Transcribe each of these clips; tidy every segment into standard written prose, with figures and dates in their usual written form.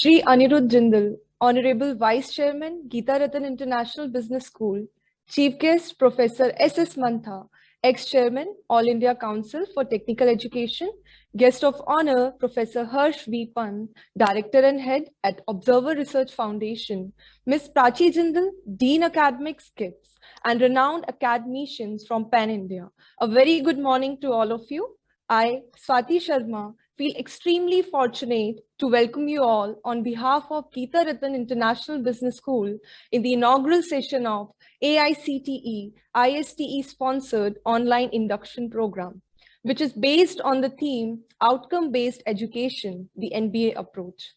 Shri Anirudh Jindal, Honorable Vice Chairman, Geeta Ratan International Business School, Chief Guest, Professor S.S. Mantha, Ex-Chairman, All India Council for Technical Education, Guest of Honor, Professor Harsh V. Pant, Director and Head at Observer Research Foundation, Ms. Prachi Jindal, Dean Academics KITS, and renowned academicians from Pan India. A very good morning to all of you. I, Swati Sharma, feel extremely fortunate to welcome you all on behalf of Geeta Ratan International Business School in the inaugural session of AICTE-ISTE sponsored online induction program, which is based on the theme Outcome-Based Education, the NBA approach.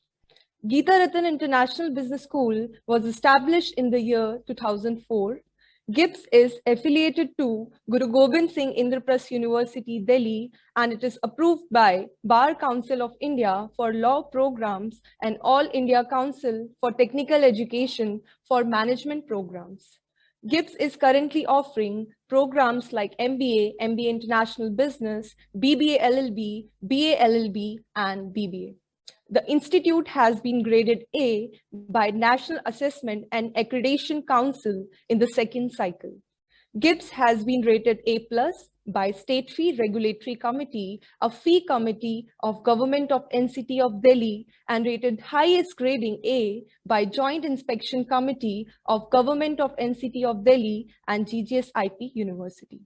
Geeta Ratan International Business School was established in the year 2004. GIBS is affiliated to Guru Gobind Singh Indraprasth University, Delhi, and it is approved by Bar Council of India for Law Programs and All India Council for Technical Education for Management Programs. GIBS is currently offering programs like MBA, MBA International Business, BBA LLB, BA LLB, and BBA. The institute has been graded A by National Assessment and Accreditation Council in the second cycle. GIBS has been rated A+ by State Fee Regulatory Committee, a fee committee of Government of NCT of Delhi, and rated highest grading A by Joint Inspection Committee of Government of NCT of Delhi and GGSIP University.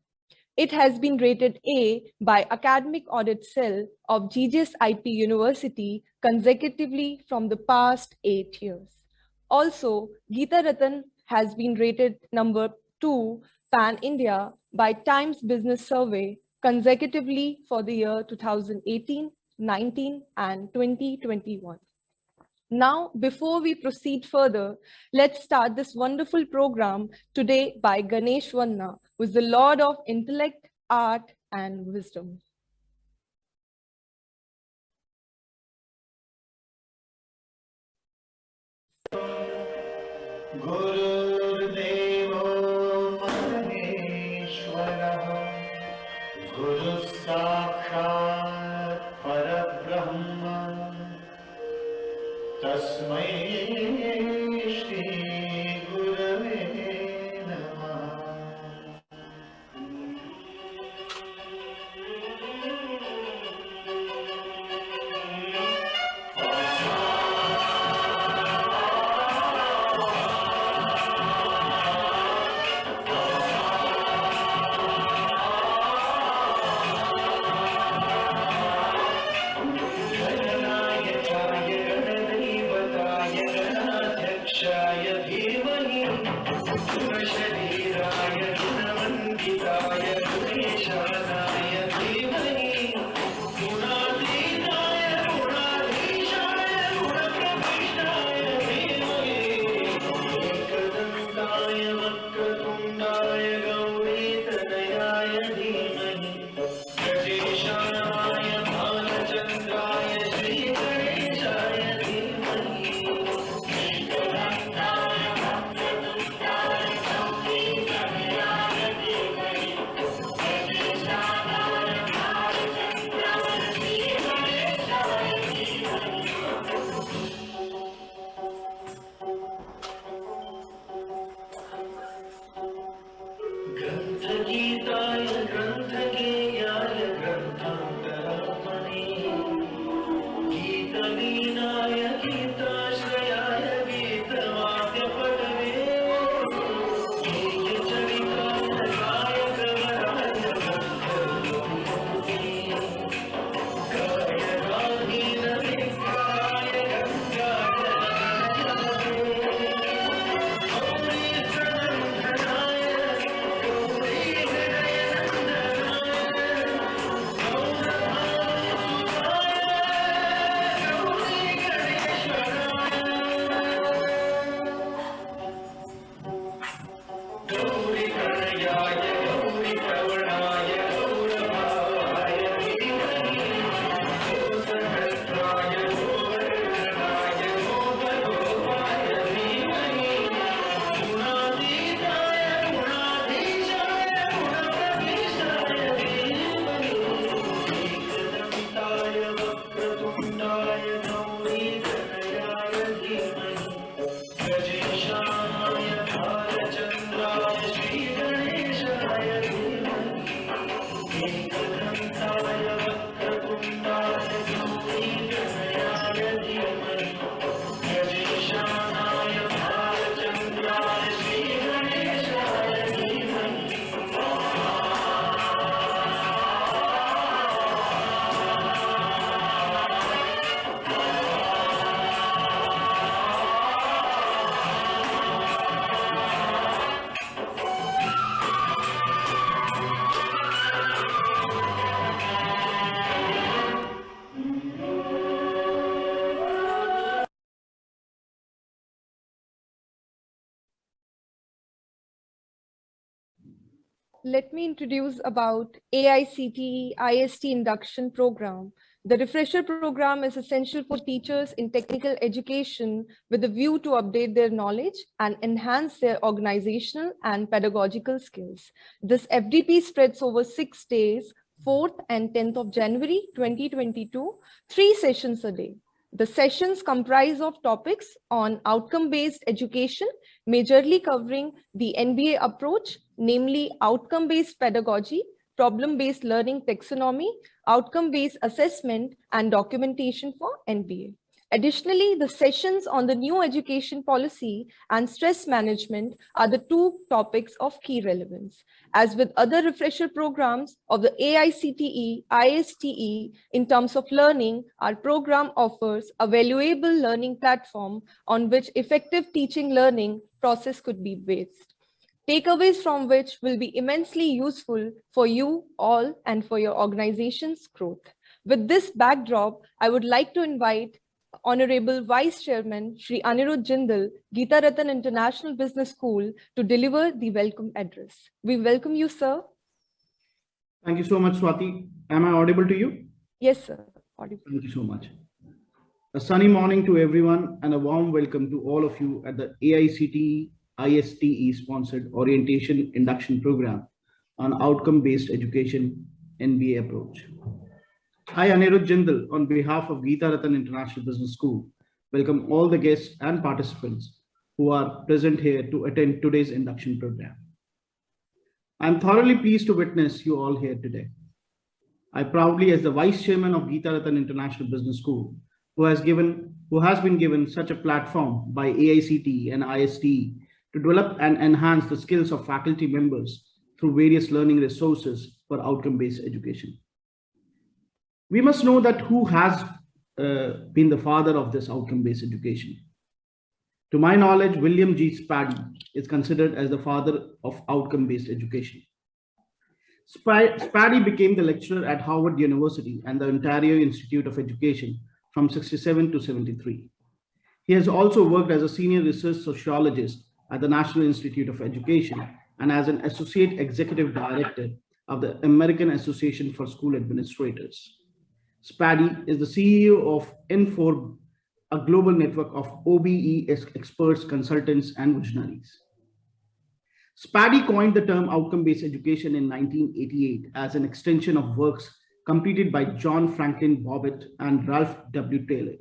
It has been rated A by Academic Audit Cell of GGSIP University consecutively from the past 8 years. Also, Geeta Ratan has been rated number 2 Pan-India by Times Business Survey consecutively for the year 2018, 19, and 2021. Now, before we proceed further, let's start this wonderful program today by Ganesh Vanna, who is the Lord of Intellect, Art, and Wisdom. Let me introduce about AICTE-ISTE induction program. The refresher program is essential for teachers in technical education with a view to update their knowledge and enhance their organizational and pedagogical skills. This FDP spreads over 6 days, 4th and 10th of January 2022, 3 sessions a day. The sessions comprise of topics on outcome-based education, majorly covering the NBA approach, namely outcome-based pedagogy, problem-based learning taxonomy, outcome-based assessment, and documentation for NBA. Additionally, the sessions on the new education policy and stress management are the 2 topics of key relevance. As with other refresher programs of the AICTE-ISTE in terms of learning, our program offers a valuable learning platform on which effective teaching learning process could be based. Takeaways from which will be immensely useful for you all and for your organization's growth. With this backdrop, I would like to invite Honorable Vice Chairman Shri Anirudh Jindal, Geeta Ratan International Business School, to deliver the welcome address. We welcome you, sir. Thank you so much, Swati. Am I audible to you? Yes, sir. Audible. Thank you so much. A sunny morning to everyone and a warm welcome to all of you at the AICTE-ISTE sponsored orientation induction program on outcome-based education NBA approach. I, Anirudh Jindal, on behalf of Geeta Ratan International Business School, welcome all the guests and participants who are present here to attend today's induction program. I'm thoroughly pleased to witness you all here today. I proudly, as the Vice Chairman of Geeta Ratan International Business School, who has been given such a platform by AICTE and ISTE to develop and enhance the skills of faculty members through various learning resources for outcome-based education. We must know that who has been the father of this outcome-based education. To my knowledge, William G. Spady is considered as the father of outcome-based education. Spady became the lecturer at Harvard University and the Ontario Institute of Education from 67 to 73. He has also worked as a senior research sociologist at the National Institute of Education and as an associate executive director of the American Association for School Administrators. Spady is the CEO of N4, a global network of OBE experts, consultants, and visionaries. Spady coined the term outcome-based education in 1988 as an extension of works completed by John Franklin Bobbitt and Ralph W. Taylor.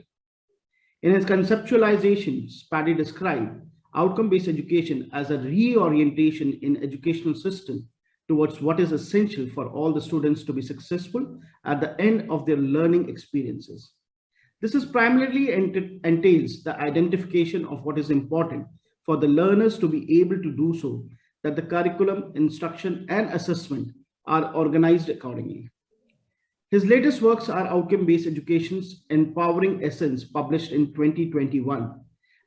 In his conceptualization, Spady described outcome-based education as a reorientation in educational system towards what is essential for all the students to be successful at the end of their learning experiences. This is primarily entails the identification of what is important for the learners to be able to do so, that the curriculum, instruction, and assessment are organized accordingly. His latest works are Outcome-Based Education's Empowering Essence, published in 2021,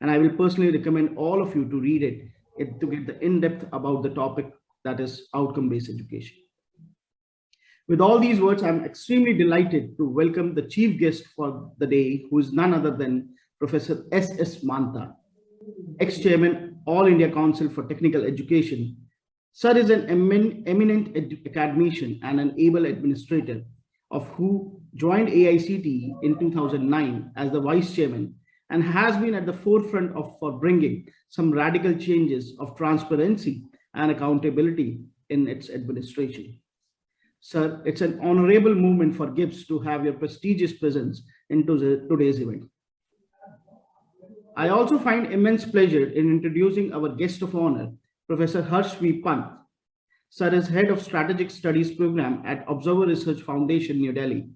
and I will personally recommend all of you to read it to get the in-depth about the topic, that is outcome-based education. With all these words, I'm extremely delighted to welcome the chief guest for the day, who is none other than Professor S.S. Mantha, ex-chairman, All India Council for Technical Education. Sir is an eminent academician and an able administrator, of who joined AICTE in 2009 as the vice chairman and has been at the forefront for bringing some radical changes of transparency and accountability in its administration. Sir, it's an honorable moment for GIBS to have your prestigious presence in today's event. I also find immense pleasure in introducing our guest of honor, Professor Harsh V. Pant. Sir is Head of Strategic Studies Program at Observer Research Foundation, New Delhi.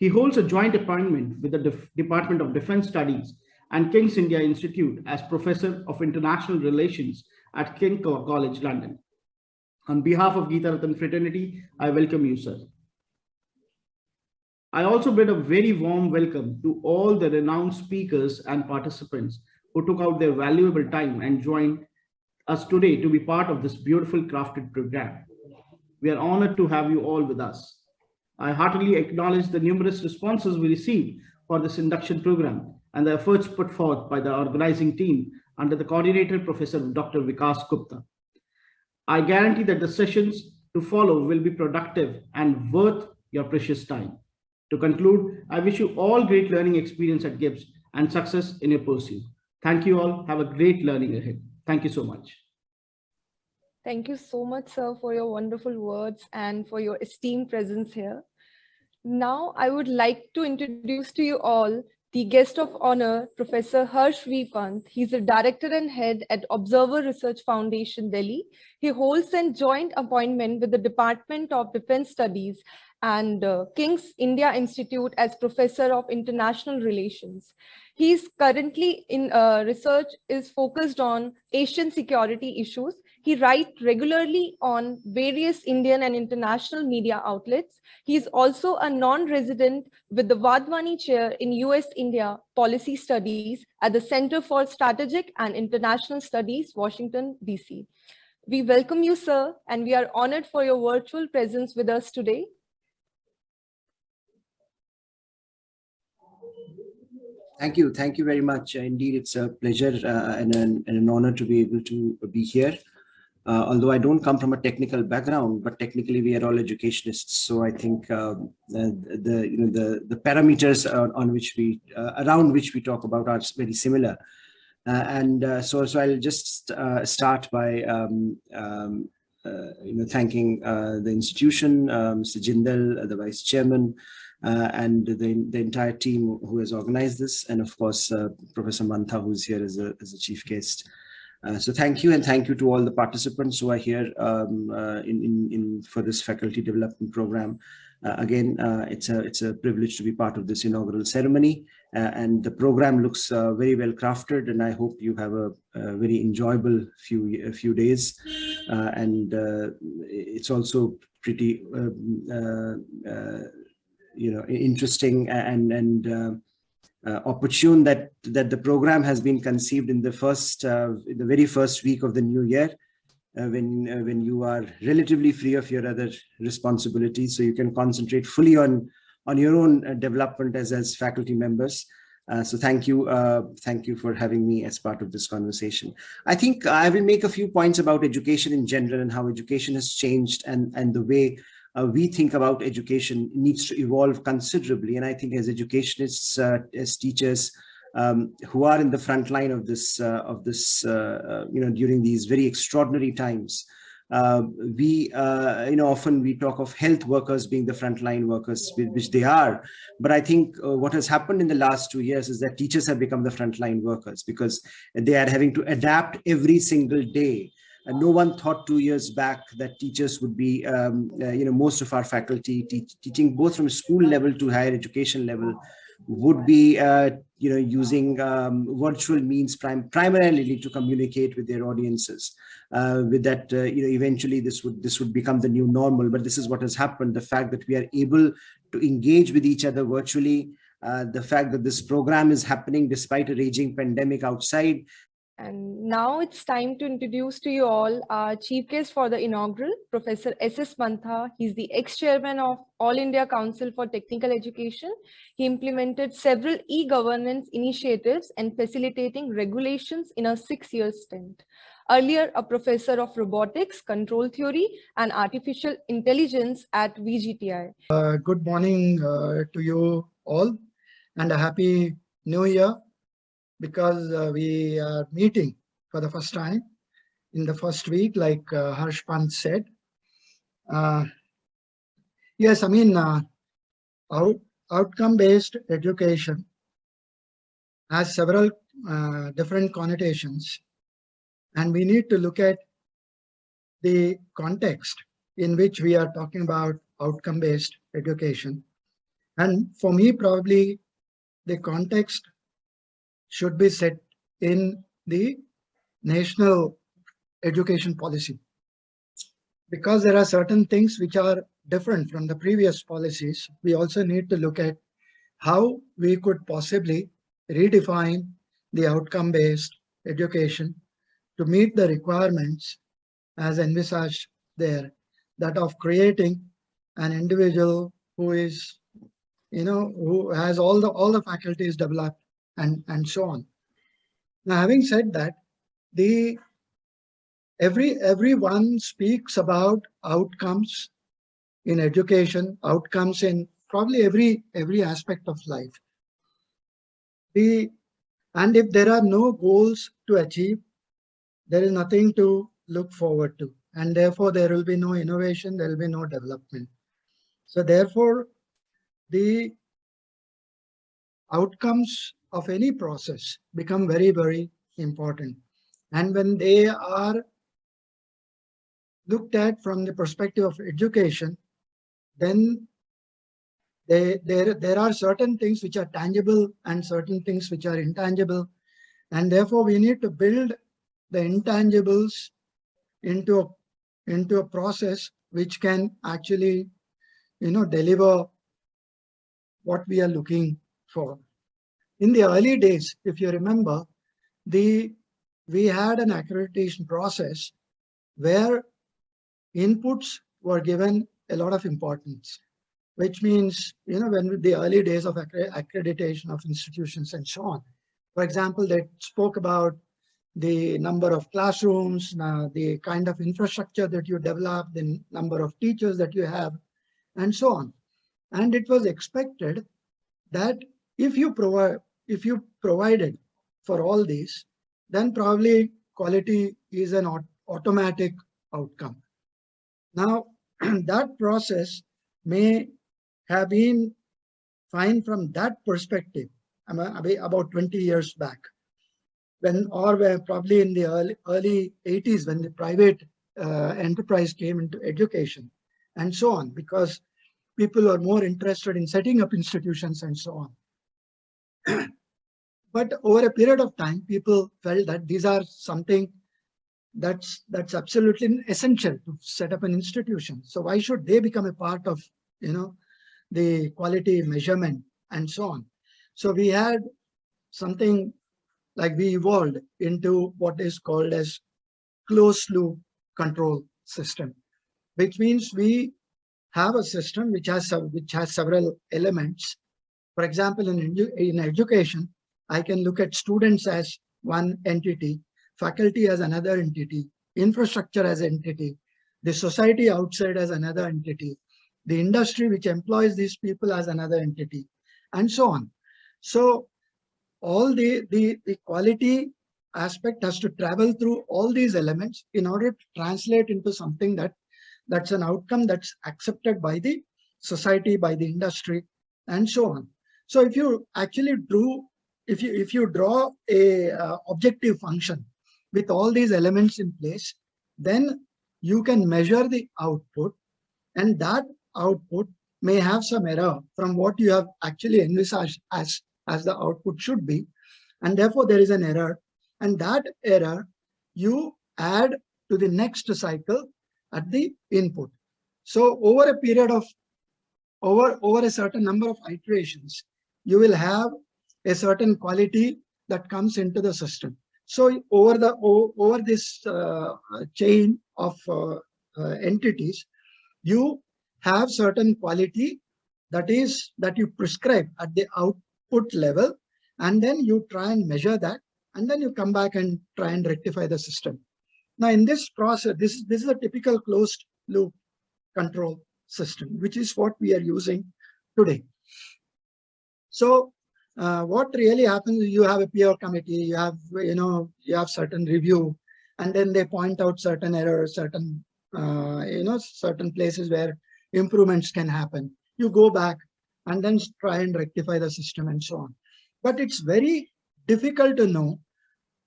He holds a joint appointment with the Department of Defense Studies and King's India Institute as Professor of International Relations at King College, London. On behalf of Geetha Ratan fraternity, I welcome you, sir. I also bid a very warm welcome to all the renowned speakers and participants who took out their valuable time and joined us today to be part of this beautiful crafted program. We are honored to have you all with us. I heartily acknowledge the numerous responses we received for this induction program and the efforts put forth by the organizing team under the coordinator, Professor Dr. Vikas Gupta. I guarantee that the sessions to follow will be productive and worth your precious time. To conclude, I wish you all great learning experience at GIBS and success in your pursuit. Thank you all. Have a great learning ahead. Thank you so much. Thank you so much, sir, for your wonderful words and for your esteemed presence here. Now, I would like to introduce to you all the guest of honor, Professor Harsh V. Pant. He's a director and head at Observer Research Foundation, Delhi. He holds a joint appointment with the Department of Defense Studies and King's India Institute as Professor of International Relations. He's currently in research is focused on Asian security issues. He writes regularly on various Indian and international media outlets. He is also a non-resident with the Vadhwani Chair in US-India Policy Studies at the Center for Strategic and International Studies, Washington, D.C. We welcome you, sir, and we are honored for your virtual presence with us today. Thank you. Thank you very much. Indeed, it's a pleasure and an honor to be able to be here. Although I don't come from a technical background, but technically we are all educationists. So I think the parameters on which we around which we talk about are very similar. So I'll just start by thanking the institution, Mr. Jindal, the Vice Chairman, and the entire team who has organized this, and of course Professor Mantha, who's here as a chief guest. So thank you, and thank you to all the participants who are here for this faculty development program. Again, it's a privilege to be part of this inaugural ceremony, and the program looks very well crafted, and I hope you have a very enjoyable few days. And it's also pretty interesting and opportune that the program has been conceived in the very first week of the new year, when you are relatively free of your other responsibilities, so you can concentrate fully on your own development as faculty members. So thank you for having me as part of this conversation. I think I will make a few points about education in general and how education has changed, and the way we think about education needs to evolve considerably. And I think as educationists, as teachers who are in the front line of this, during these very extraordinary times, often we talk of health workers being the frontline workers, which they are. But I think what has happened in the last 2 years is that teachers have become the frontline workers, because they are having to adapt every single day. And no one thought 2 years back that teachers would be, most of our faculty teaching both from school level to higher education level would be, using virtual means primarily to communicate with their audiences. With that, eventually this would become the new normal. But this is what has happened. The fact that we are able to engage with each other virtually, the fact that this program is happening despite a raging pandemic outside. And now it's time to introduce to you all our chief guest for the inaugural, Professor S.S. Mantha. He's the ex-chairman of All India Council for Technical Education. He implemented several e-governance initiatives and facilitating regulations in a 6-year stint. Earlier, a professor of robotics, control theory, and artificial intelligence at VGTI. Good morning to you all, and a happy new year. Because we are meeting for the first time in the first week, like Harsh Pant said. Yes, I mean, outcome-based education has several different connotations, and we need to look at the context in which we are talking about outcome-based education. And for me, probably the context should be set in the national education policy, because there are certain things which are different from the previous policies. We also need to look at how we could possibly redefine the outcome-based education to meet the requirements as envisaged there, that of creating an individual who is, who has all the faculties developed and so on. Now, having said that, everyone speaks about outcomes in education, outcomes in probably every aspect of life. And if there are no goals to achieve, there is nothing to look forward to. And therefore, there will be no innovation, there will be no development. So therefore, the outcomes of any process become very, very important. And when they are looked at from the perspective of education, then there are certain things which are tangible and certain things which are intangible. And therefore, we need to build the intangibles into a process which can actually, deliver what we are looking for. In the early days, if you remember, we had an accreditation process where inputs were given a lot of importance, which means, when the early days of accreditation of institutions and so on. For example, they spoke about the number of classrooms, the kind of infrastructure that you develop, the number of teachers that you have, and so on. And it was expected that if you provided for all these, then probably quality is an automatic outcome. Now, that process may have been fine from that perspective about 20 years back, or probably in the early 80s, when the private enterprise came into education and so on, because people are more interested in setting up institutions and so on. But over a period of time, people felt that these are something that's absolutely essential to set up an institution. So why should they become a part of, the quality measurement and so on? So we had something like, we evolved into what is called as closed loop control system, which means we have a system which has several elements. For example, in education, I can look at students as one entity, faculty as another entity, infrastructure as an entity, the society outside as another entity, the industry which employs these people as another entity, and so on. So all the quality aspect has to travel through all these elements in order to translate into something that's an outcome that's accepted by the society, by the industry, and so on. So if you actually if you draw a objective function with all these elements in place, then you can measure the output, and that output may have some error from what you have actually envisaged as the output should be, and therefore there is an error, and that error you add to the next cycle at the input. So over a period of over a certain number of iterations, you will have a certain quality that comes into the system. So over this chain of entities, you have certain quality that you prescribe at the output level, and then you try and measure that, and then you come back and try and rectify the system. Now, in this process, this is a typical closed loop control system, which is what we are using today. So what really happens is, you have a peer committee, you have certain review, and then they point out certain errors, certain certain places where improvements can happen. You go back and then try and rectify the system and so on. But it's very difficult to know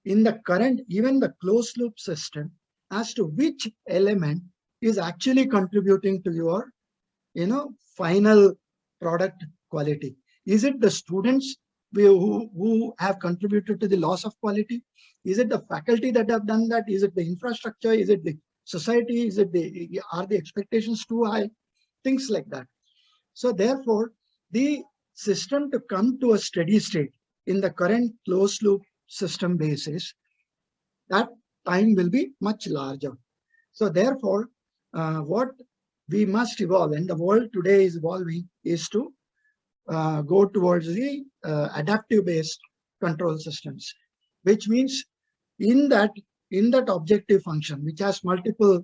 in the current, even the closed loop system, as to which element is actually contributing to your, final product quality. Is it the students who have contributed to the loss of quality? Is it the faculty that have done that? Is it the infrastructure? Is it the society? Are the expectations too high? Things like that. So therefore, the system to come to a steady state in the current closed loop system basis, that time will be much larger. So therefore, what we must evolve, and the world today is evolving, is to go towards the adaptive based control systems, which means in that objective function, which has multiple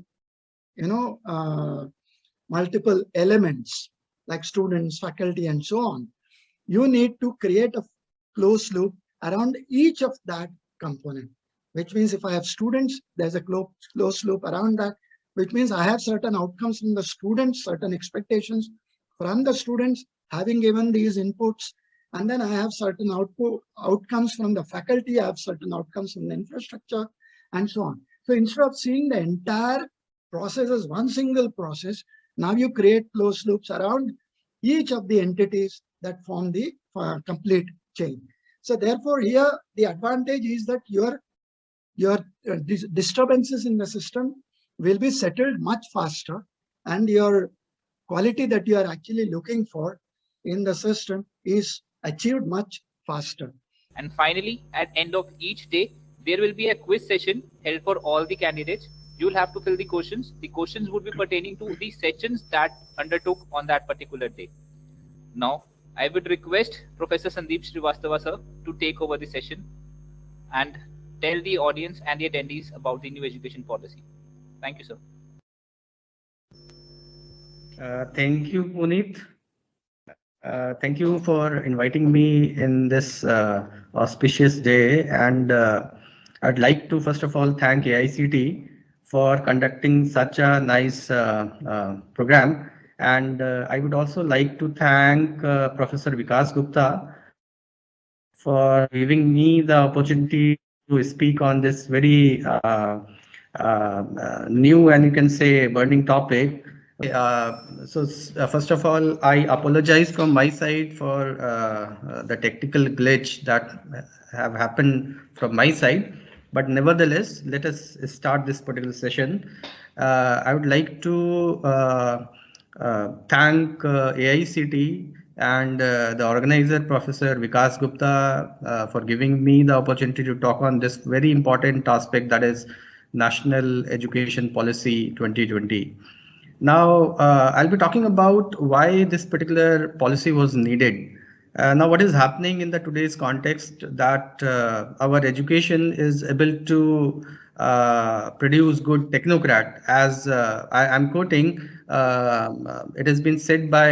multiple elements like students, faculty, and so on, you need to create a closed loop around each of that component, which means if I have students, there's a closed loop around that, which means I have certain outcomes from the students, certain expectations from the students having given these inputs, and then I have certain outcomes from the faculty, I have certain outcomes from the infrastructure, and so on. So instead of seeing the entire process as one single process, now you create closed loops around each of the entities that form the complete chain. So therefore, here the advantage is that your disturbances in the system will be settled much faster, and your quality that you are actually looking for in the system is achieved much faster. And finally, at end of each day, there will be a quiz session held for all the candidates. You will have to fill the questions. The questions would be pertaining to the sessions that undertook on that particular day. Now, I would request Professor Sandeep Srivastava sir to take over the session and tell the audience and the attendees about the new education policy. Thank you, sir. Thank you, Puneet. Thank you for inviting me in this auspicious day. And I'd like to first of all thank AICTE for conducting such a nice program. And I would also like to thank Professor Vikas Gupta for giving me the opportunity to speak on this very new and you can say burning topic. First of all, I apologize from my side for the technical glitch that have happened from my side. But nevertheless, let us start this particular session. I would like to thank AICTE and the organizer, Professor Vikas Gupta, for giving me the opportunity to talk on this very important aspect, that is National Education Policy 2020. Now, I'll be talking about why this particular policy was needed. Now, what is happening in the today's context that our education is able to produce good technocrat, as I'm quoting, it has been said by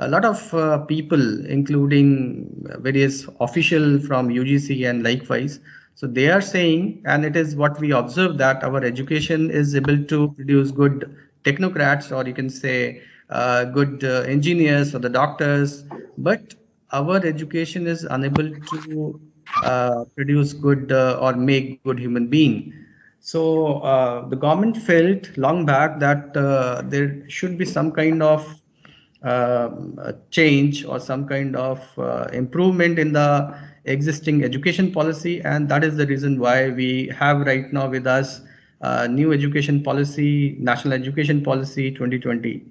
a lot of people, including various officials from UGC and likewise. So they are saying, and it is what we observe, that our education is able to produce good technocrats, or you can say good engineers or the doctors, but our education is unable to produce good or make good human being. So the government felt long back that there should be some kind of change or some kind of improvement in the existing education policy, and that is the reason why we have right now with us new education policy, National Education Policy 2020.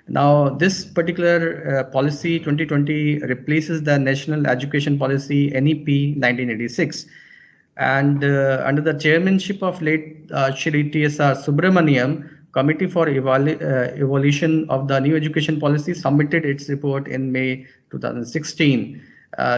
Now, this particular policy 2020 replaces the National Education Policy NEP 1986, and under the chairmanship of late Shri T.S.R. Subramaniam, Committee for Evaluation of the New Education Policy submitted its report in May 2016.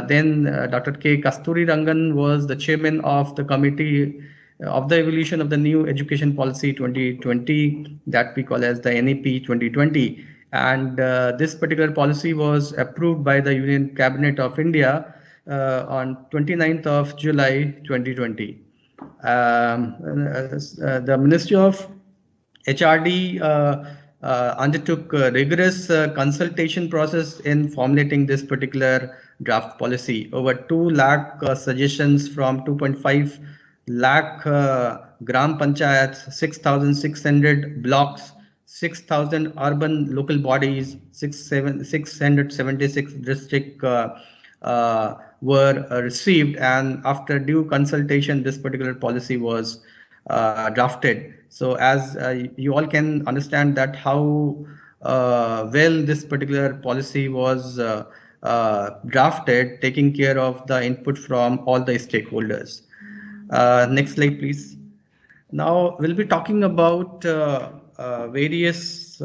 Then Dr. K. Kasturi Rangan was the chairman of the Committee of the Evolution of the New Education Policy 2020, that we call as the NEP 2020. And this particular policy was approved by the Union Cabinet of India on 29th of July 2020. The Ministry of HRD undertook a rigorous consultation process in formulating this particular draft policy. Over 2 lakh suggestions from 2.5 lakh gram panchayats, 6,600 blocks, 6,000 urban local bodies, 676 district were received, and after due consultation, this particular policy was drafted. So as you all can understand that how well this particular policy was drafted, taking care of the input from all the stakeholders. Next slide, please. Now we'll be talking about various.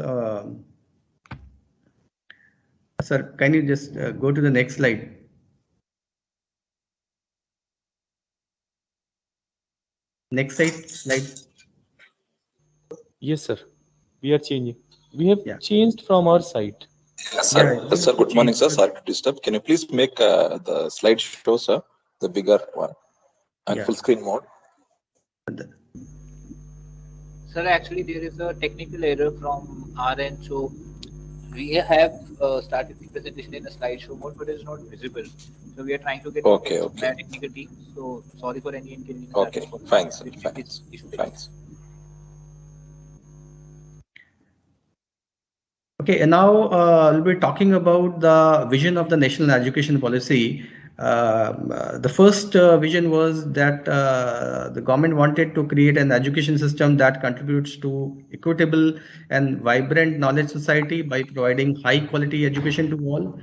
Sir, can you just go to the next slide? Next slide. Yes, sir. We are changing. We have changed from our site. Sir, sir, good morning, sir. Sorry to disturb. Can you please make the slide show, sir, the bigger one, and full screen mode? Sir, actually, there is a technical error from our end. So we have started the presentation in a slideshow mode, but it's not visible. So we are trying to get my technical team. So sorry for any inconvenience. Okay, fine, sir. Fine. Okay, and now we'll be talking about the vision of the national education policy. The first vision was that the government wanted to create an education system that contributes to equitable and vibrant knowledge society by providing high quality education to all.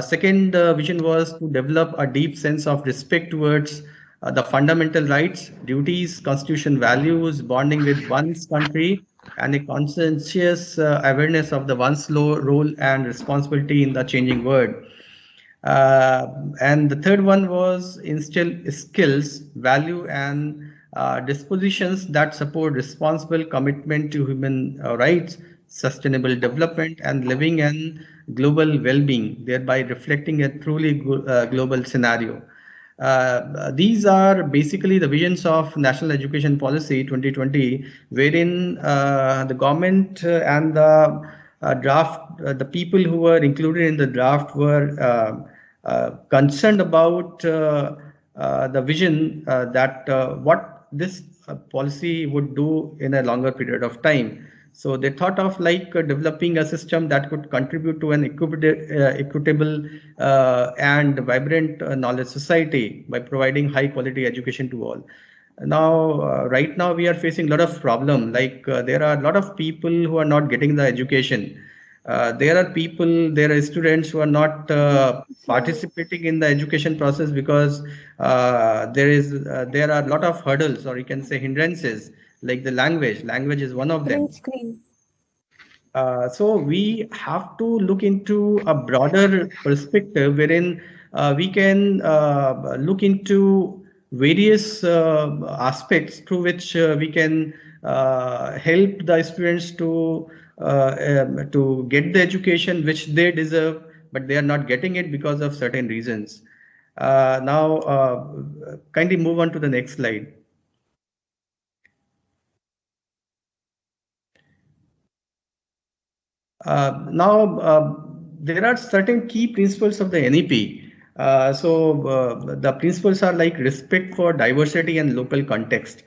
Second vision was to develop a deep sense of respect towards the fundamental rights, duties, constitution values, bonding with one's country, and a conscientious awareness of the one's role and responsibility in the changing world. And the third one was instill skills, value, and dispositions that support responsible commitment to human rights, sustainable development, and living and global well-being, thereby reflecting a truly global scenario. These are basically the visions of National Education Policy 2020, wherein the government and the draft, the people who were included in the draft were concerned about the vision that what this policy would do in a longer period of time. So they thought of like developing a system that could contribute to an equitable and vibrant knowledge society by providing high quality education to all. Now, right now we are facing a lot of problem. Like there are a lot of people who are not getting the education. There are students who are not participating in the education process because there are a lot of hurdles, or you can say hindrances, like the language. Language is one of them. So we have to look into a broader perspective wherein we can look into various aspects through which we can help the students to get the education which they deserve, but they are not getting it because of certain reasons. Now, kindly move on to the next slide. There are certain key principles of the NEP. The principles are like respect for diversity and local context.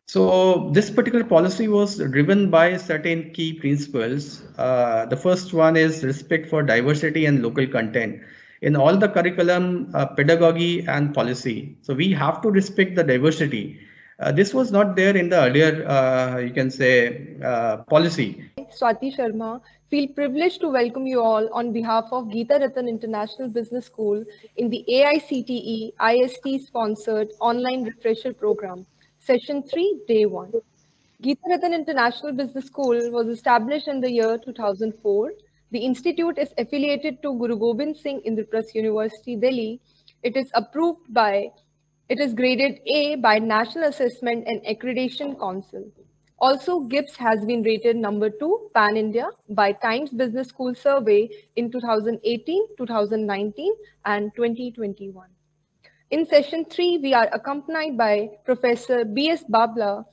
So this particular policy was driven by certain key principles. The first one is respect for diversity and local content in all the curriculum, pedagogy and policy. So we have to respect the diversity. This was not there in the earlier, you can say, policy. Swati Sharma, feel privileged to welcome you all on behalf of Geeta-Ratan International Business School in the AICTE-ISTE sponsored online refresher program, Session 3, Day 1. Geeta-Ratan International Business School was established in the year 2004. The institute is affiliated to Guru Gobind Singh Indraprasth University, Delhi. It is graded A by National Assessment and Accreditation Council. Also, GIPS has been rated number 2 Pan-India by Times Business School Survey in 2018, 2019 and 2021. In session 3, we are accompanied by Professor B.S. Babla,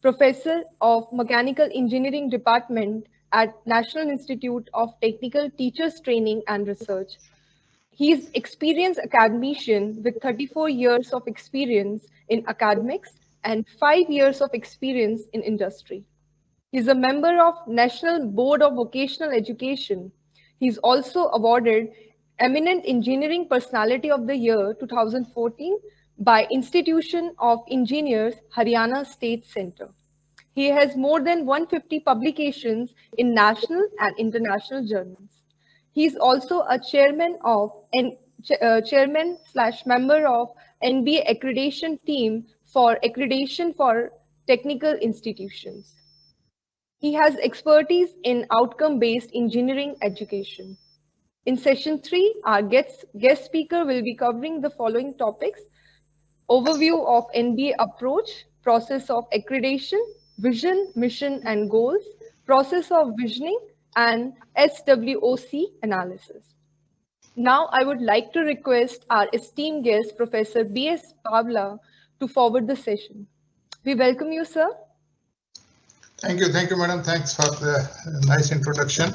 Professor of Mechanical Engineering Department at National Institute of Technical Teachers Training and Research. He is experienced academician with 34 years of experience in academics and 5 years of experience in industry. He is a member of National Board of Vocational Education. He is also awarded Eminent Engineering Personality of the Year 2014 by Institution of Engineers, Haryana State Centre. He has more than 150 publications in national and international journals. He is also a chairman / member of NBA accreditation team for accreditation for technical institutions. He has expertise in outcome-based engineering education. In session 3, our guest speaker will be covering the following topics: overview of NBA approach, process of accreditation, vision, mission, and goals, process of visioning, and SWOC analysis. Now, I would like to request our esteemed guest, Professor B.S. Pabla, to forward the session. We welcome you, sir. Thank you, madam. Thanks for the nice introduction.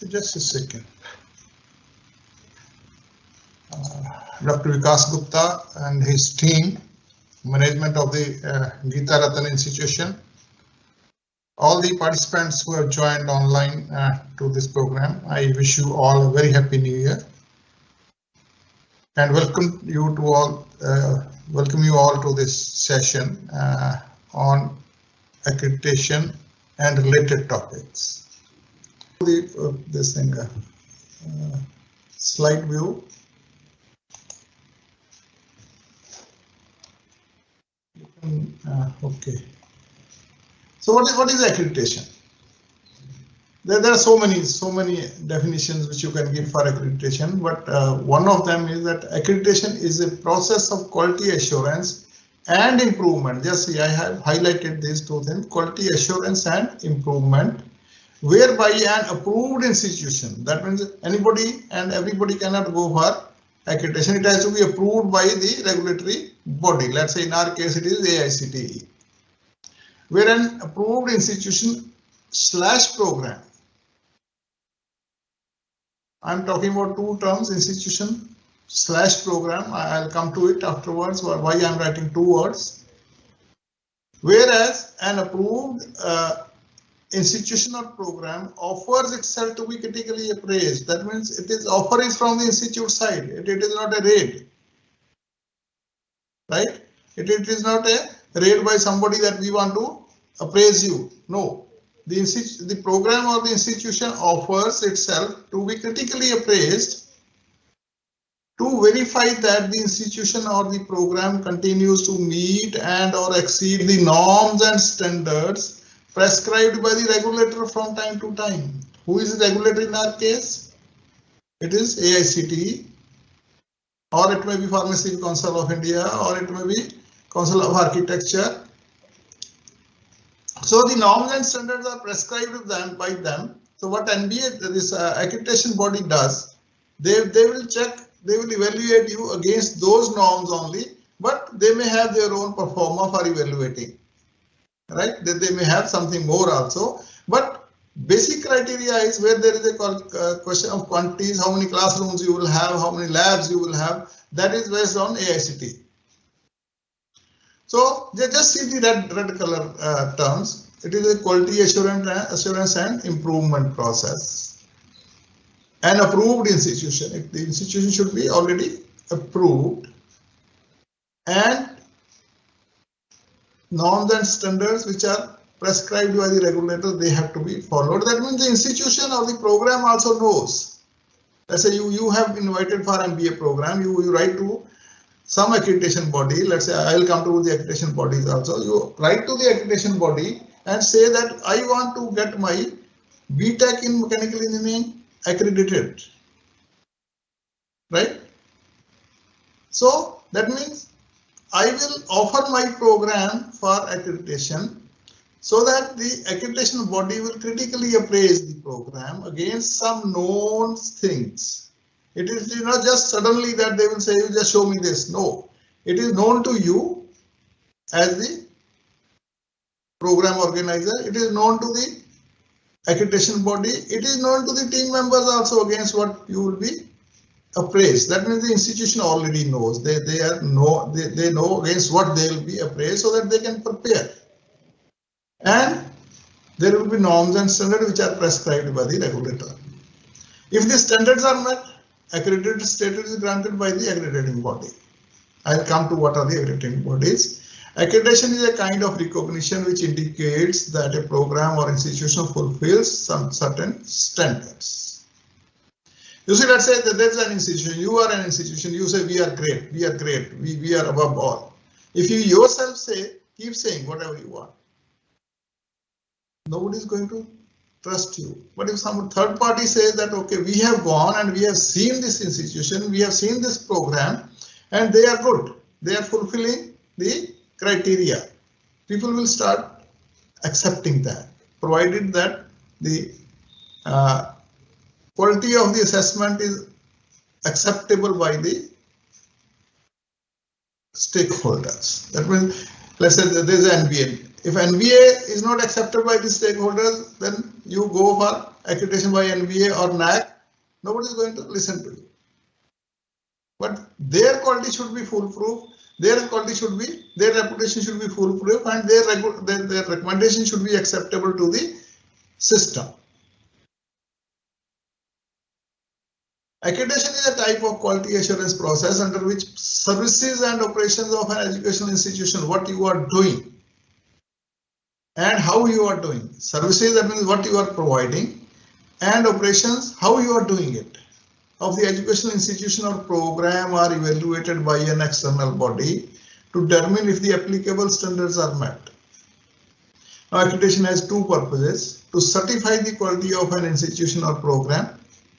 Just a second. Dr. Vikas Gupta and his team, management of the Geeta Ratan Institution, all the participants who have joined online to this program, I wish you all a very happy New Year and welcome you all to this session on accreditation and related topics. This thing, slide view. Okay. So what is accreditation? There are so many definitions which you can give for accreditation, but one of them is that accreditation is a process of quality assurance and improvement. Just see, I have highlighted these two things: quality assurance and improvement, whereby an approved institution, that means anybody and everybody cannot go for accreditation. It has to be approved by the regulatory body. Let's say in our case it is AICTE, where an approved institution / program. I'm talking about two terms, institution / program. I'll come to it afterwards, or why I'm writing two words. Whereas an approved institution or program offers itself to be critically appraised. That means it is offer is from the institute side. It is not a raid, right? It is not a raid by somebody that we want to appraise you. No, the program or the institution offers itself to be critically appraised to verify that the institution or the program continues to meet and or exceed the norms and standards prescribed by the regulator from time to time. Who is the regulator in our case? It is AICTE, or it may be Pharmaceutical Council of India, or it may be Council of Architecture. So the norms and standards are prescribed by them. So what NBA, this accreditation body does, they will check, they will evaluate you against those norms only, but they may have their own performer for evaluating, right? They may have something more also, but basic criteria is where there is a question of quantities, how many classrooms you will have, how many labs you will have. That is based on AICTE. So they just see the red color terms. It is a quality assurance and improvement process. An approved institution. The institution should be already approved, and norms and standards which are prescribed by the regulator, they have to be followed. That means the institution or the program also knows. Let's say you have invited for MBA program, you write to some accreditation body. Let's say I'll come to the accreditation bodies also. You write to the accreditation body and say that I want to get my BTech in mechanical engineering accredited, right? So that means I will offer my program for accreditation so that the accreditation body will critically appraise the program against some known things. It is not just suddenly that they will say, you just show me this. No, it is known to you as the program organizer. It is known to the accreditation body, it is known to the team members also against what you will be appraised. That means the institution already knows. They know against what they will be appraised so that they can prepare. And there will be norms and standards which are prescribed by the regulator. If the standards are met, accredited status is granted by the accrediting body. I'll come to what are the accrediting bodies. Accreditation is a kind of recognition which indicates that a program or institution fulfills some certain standards. You see, let's say that there's an institution, you are an institution, you say we are great, we are above all. If you yourself say, keep saying whatever you want, nobody is going to trust you. But if some third party says that, okay, we have gone and we have seen this institution, we have seen this program, and they are good, they are fulfilling the criteria, people will start accepting that, provided that the quality of the assessment is acceptable by the stakeholders. That means, let's say that there is an NBA. If NBA is not accepted by the stakeholders, then you go for accreditation by NBA or NAC, nobody is going to listen to you. But their quality should be foolproof, their quality should be, their reputation should be foolproof, and their recommendation should be acceptable to the system. Accreditation is a type of quality assurance process under which services and operations of an educational institution, what you are doing and how you are doing. Services, that means what you are providing, and operations, how you are doing it, of the educational institution or program are evaluated by an external body to determine if the applicable standards are met. Now, accreditation has two purposes: to certify the quality of an institution or program.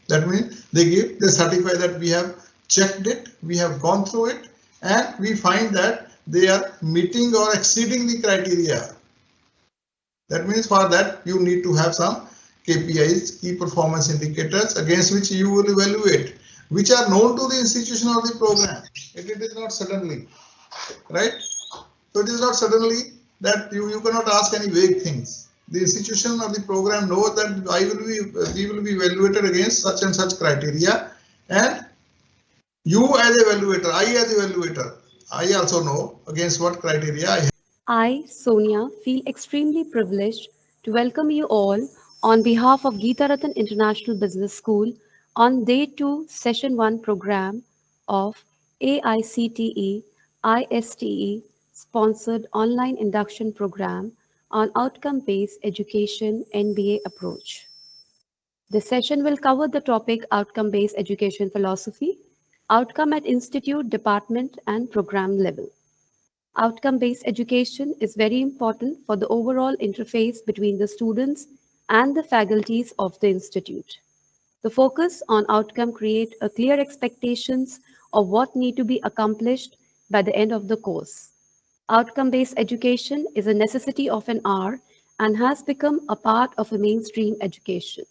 That means they certify that we have checked it, we have gone through it, and we find that they are meeting or exceeding the criteria. That means for that you need to have some KPIs, key performance indicators, against which you will evaluate, which are known to the institution or the program. It is not suddenly, right? So it is not suddenly that you cannot ask any vague things. The institution or the program knows that we will be evaluated against such and such criteria, and you as evaluator, I as evaluator, I also know against what criteria I have. I, Sonia, feel extremely privileged to welcome you all on behalf of Geeta-Ratan International Business School on Day 2, Session 1 program of AICTE-ISTE sponsored online induction program on outcome-based education NBA approach. The session will cover the topic outcome-based education philosophy, outcome at institute, department, and program level. Outcome-based education is very important for the overall interface between the students and the faculties of the institute. The focus on outcome creates a clear expectations of what need to be accomplished by the end of the course. Outcome-based education is a necessity of an hour and has become a part of a mainstream education.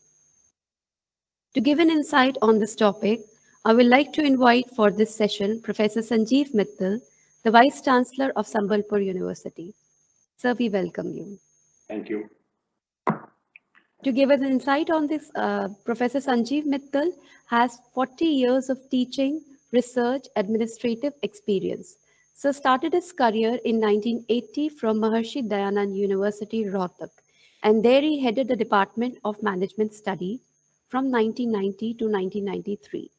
To give an insight on this topic, I would like to invite for this session Professor Sanjiv Mittal, the Vice Chancellor of Sambhalpur University. Sir, we welcome you. Thank you. To give us an insight on this, Professor Sanjiv Mittal has 40 years of teaching, research, administrative experience. Sir started his career in 1980 from Maharshi Dayanand University, Rohtak, and there he headed the Department of Management Study from 1990 to 1993.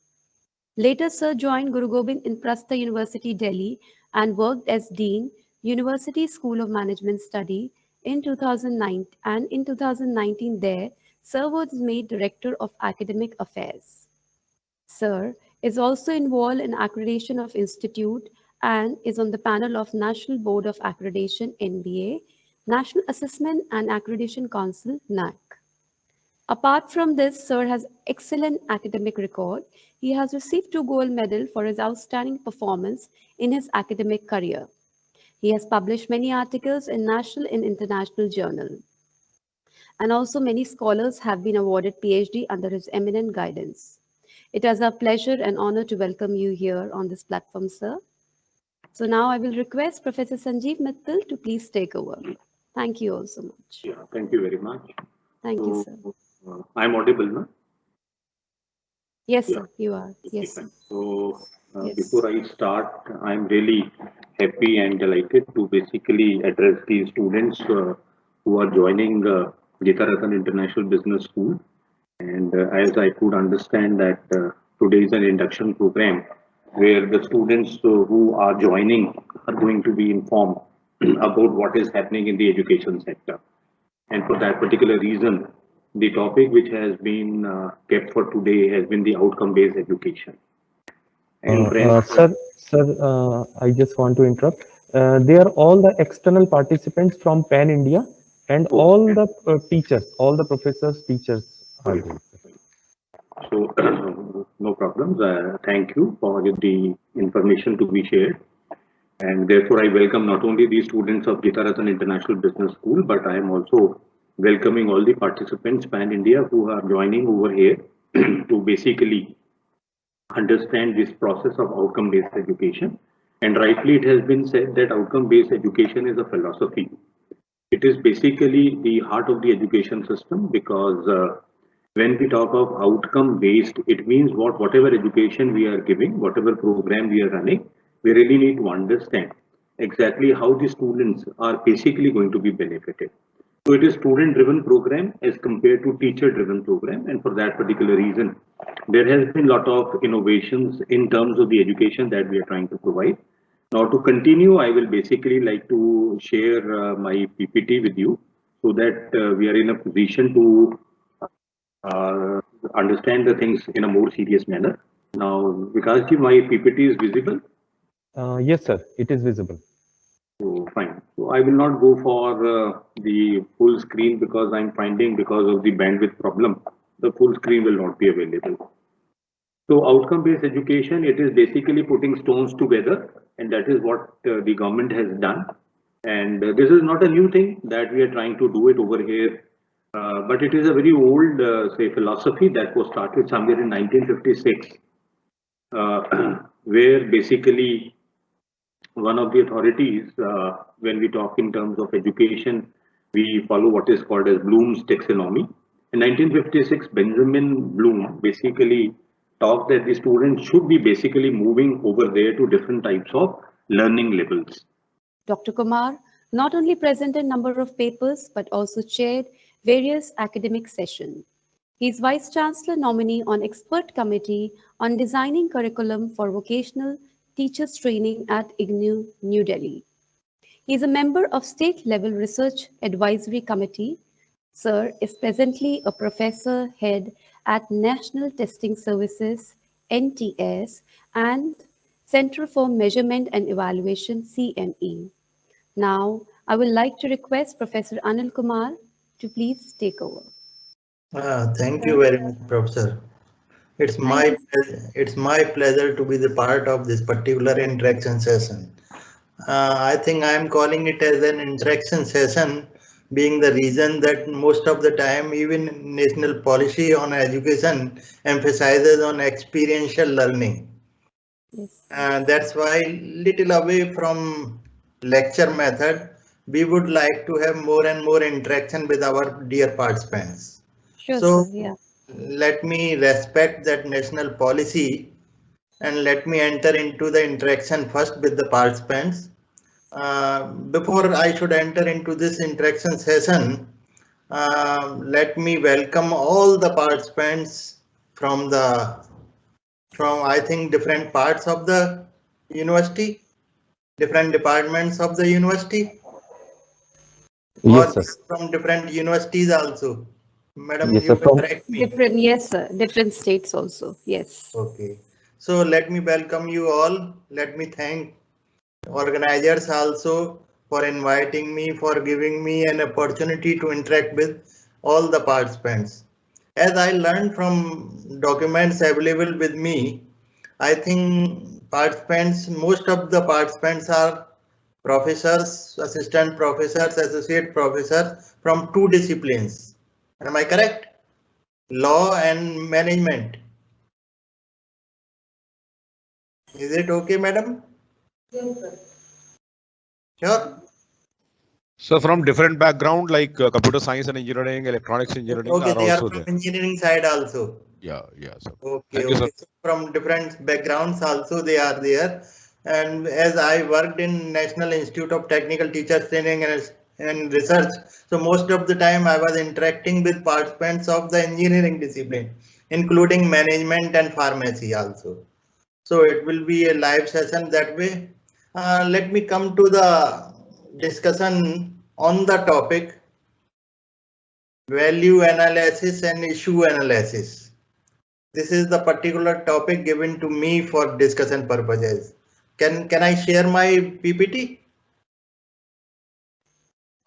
Later, Sir joined Guru Gobind Inprastha University, Delhi, and worked as Dean, University School of Management Study in 2009, and in 2019 there, Sir was made Director of Academic Affairs. Sir is also involved in accreditation of institute and is on the panel of National Board of Accreditation NBA, National Assessment and Accreditation Council NAC. Apart from this, Sir has excellent academic record. He has received 2 gold medals for his outstanding performance in his academic career. He has published many articles in national and international journals. And also many scholars have been awarded PhD under his eminent guidance. It is our pleasure and honor to welcome you here on this platform, Sir. So now I will request Professor Sanjiv Mittal to please take over. Thank you all so much. Yeah, thank you very much. Thank you, sir. I'm audible, no? Yes, Yeah. sir, you are. Yes, sir. So Yes. before I start, I'm really happy and delighted to basically address the students who are joining Gita-Ratan International Business School. And as I could understand that today is an induction program where the students who are joining are going to be informed about what is happening in the education sector. And for that particular reason, the topic which has been kept for today has been the outcome-based education. And Sir, I just want to interrupt. They are all the external participants from Pan India, and all the teachers, all the professors, teachers are there. So, no problems. Thank you for the information to be shared. And therefore, I welcome not only the students of Gita-Ratan International Business School, but I am also welcoming all the participants Pan India who are joining over here to basically understand this process of outcome-based education. And rightly, it has been said that outcome-based education is a philosophy. It is basically the heart of the education system because when we talk of outcome-based, it means whatever education we are giving, whatever program we are running, we really need to understand exactly how the students are basically going to be benefited. So it is student-driven program as compared to teacher-driven program, and for that particular reason, there has been a lot of innovations in terms of the education that we are trying to provide. Now to continue, I will basically like to share my PPT with you so that we are in a position to understand the things in a more serious manner. Now, Vikasji, my PPT is visible? Yes, sir, it is visible. So fine. So I will not go for the full screen because I'm finding because of the bandwidth problem, the full screen will not be available. So outcome-based education, it is basically putting stones together, and that is what the government has done. And this is not a new thing that we are trying to do it over here, but it is a very old, say, philosophy that was started somewhere in 1956, where basically one of the authorities, when we talk in terms of education, we follow what is called as Bloom's taxonomy. In 1956, Benjamin Bloom basically talked that the students should be basically moving over there to different types of learning levels. Dr. Kumar not only presented a number of papers, but also chaired various academic sessions. He is Vice Chancellor nominee on Expert Committee on Designing Curriculum for Vocational Teachers Training at IGNOU, New Delhi. He is a member of State Level Research Advisory Committee. Sir is presently a professor head at National Testing Services, NTS, and Center for Measurement and Evaluation, CME. Now, I would like to request Professor Anil Kumar to please take over. Thank you very much, Professor. It's my pleasure to be the part of this particular interaction session. I think I'm calling it as an interaction session, being the reason that most of the time even national policy on education emphasizes on experiential learning. Yes. That's why little away from lecture method, we would like to have more and more interaction with our dear participants. Sure, So sir, yeah. let me respect that national policy and let me enter into the interaction first with the participants. Before I should enter into this interaction session, let me welcome all the participants from I think different parts of the university, different departments of the university. Yes, or sir. from different universities also. Madam, Yes, you sir. may correct me. Different, yes, sir. Different states also. Yes. Okay. So let me welcome you all. Let me thank organizers also for inviting me, for giving me an opportunity to interact with all the participants. As I learned from documents available with me, I think participants, most of the participants are professors, assistant professors, associate professors from two disciplines. Am I correct? Law and management. Is it okay, madam? Yes, sir. Sure. So from different background like computer science and engineering, electronics engineering Okay, are they are also from there. engineering side also. Yeah, yeah. Sir. Okay, Thank you, sir. okay. So from different backgrounds also they are there. And as I worked in National Institute of Technical Teachers Training and Research, so most of the time I was interacting with participants of the engineering discipline, including management and pharmacy also. So it will be a live session that way. Let me come to the discussion on the topic value analysis and issue analysis. This is the particular topic given to me for discussion purposes. Can I share my PPT?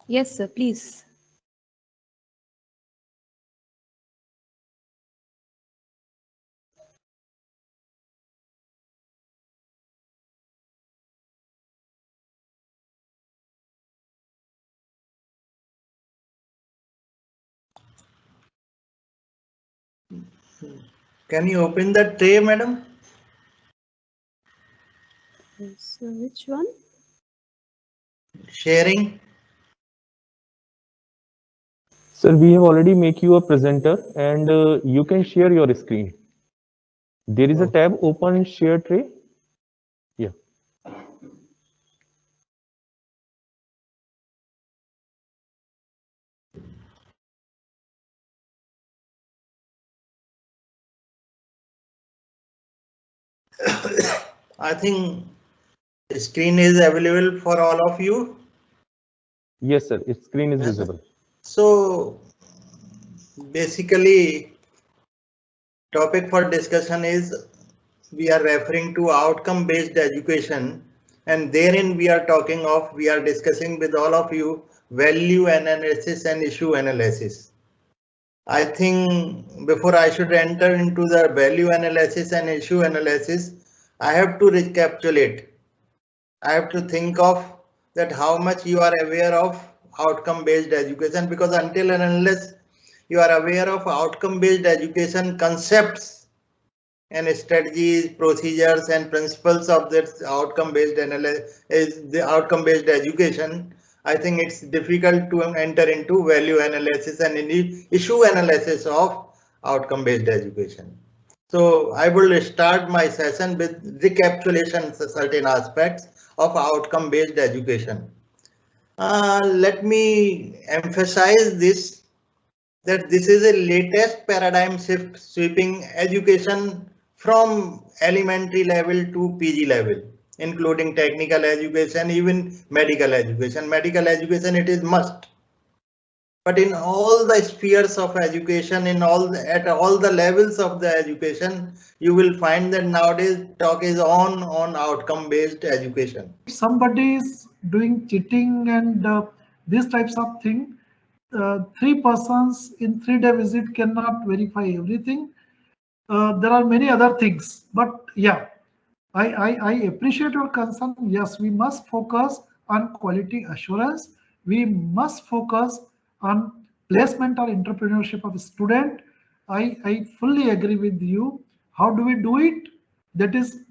Yes, sir, please. Can you open the tray, madam? So which one? Sharing. Sir, we have already make you a presenter and you can share your screen. There is a tab open share tray. Yeah. I think the screen is available for all of you. Yes, sir. Its screen is visible. So basically, topic for discussion is we are referring to outcome-based education, and therein we are discussing with all of you value analysis and issue analysis. I think before I should enter into the value analysis and issue analysis, I have to recapitulate. I have to think of that how much you are aware of outcome-based education, because until and unless you are aware of outcome-based education concepts and strategies, procedures and principles of this outcome-based education, I think it's difficult to enter into value analysis and issue analysis of outcome-based education. So I will start my session with recapitulation of certain aspects of outcome-based education. Let me emphasize this, that this is a latest paradigm shift sweeping education from elementary level to PG level, including technical education, even medical education. Medical education, it is must. But in all the spheres of education, at all the levels of the education, you will find that nowadays talk is on outcome-based education. Somebody is doing cheating and these types of thing, 3 persons in 3-day visit cannot verify everything. There are many other things, but yeah, I appreciate your concern. Yes, we must focus on quality assurance. We must focus on placement or entrepreneurship of a student. I fully agree with you. How do we do it? That is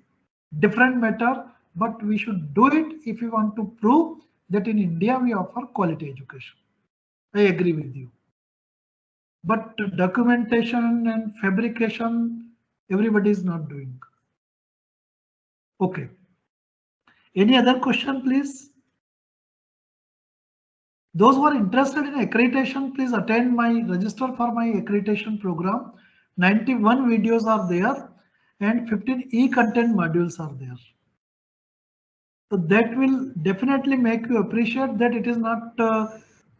different matter, but we should do it if we want to prove that in India we offer quality education. I agree with you. But documentation and fabrication, everybody is not doing. Okay. Any other question, please? Those who are interested in accreditation, please attend register for my accreditation program. 91 videos are there and 15 e-content modules are there. So that will definitely make you appreciate that it is not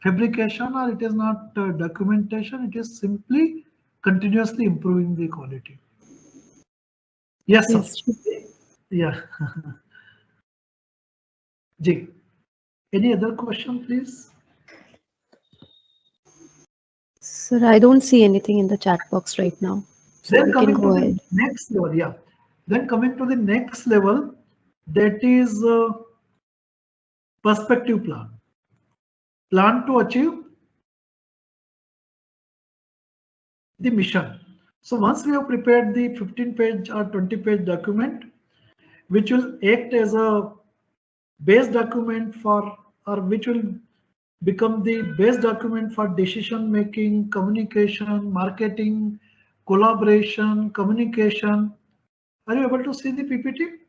fabrication or it is not documentation. It is simply continuously improving the quality. Yes, sir. Yeah. Ji. Any other question, please? Sir, I don't see anything in the chat box right now. So Then we coming can to go the ahead. next level, yeah. Then coming to the next level, that is perspective plan. Plan to achieve the mission. So once we have prepared the 15-page or 20-page document, which will act as a base document for, or which will become the base document for decision making, communication, marketing, collaboration, communication. Are you able to see the PPT?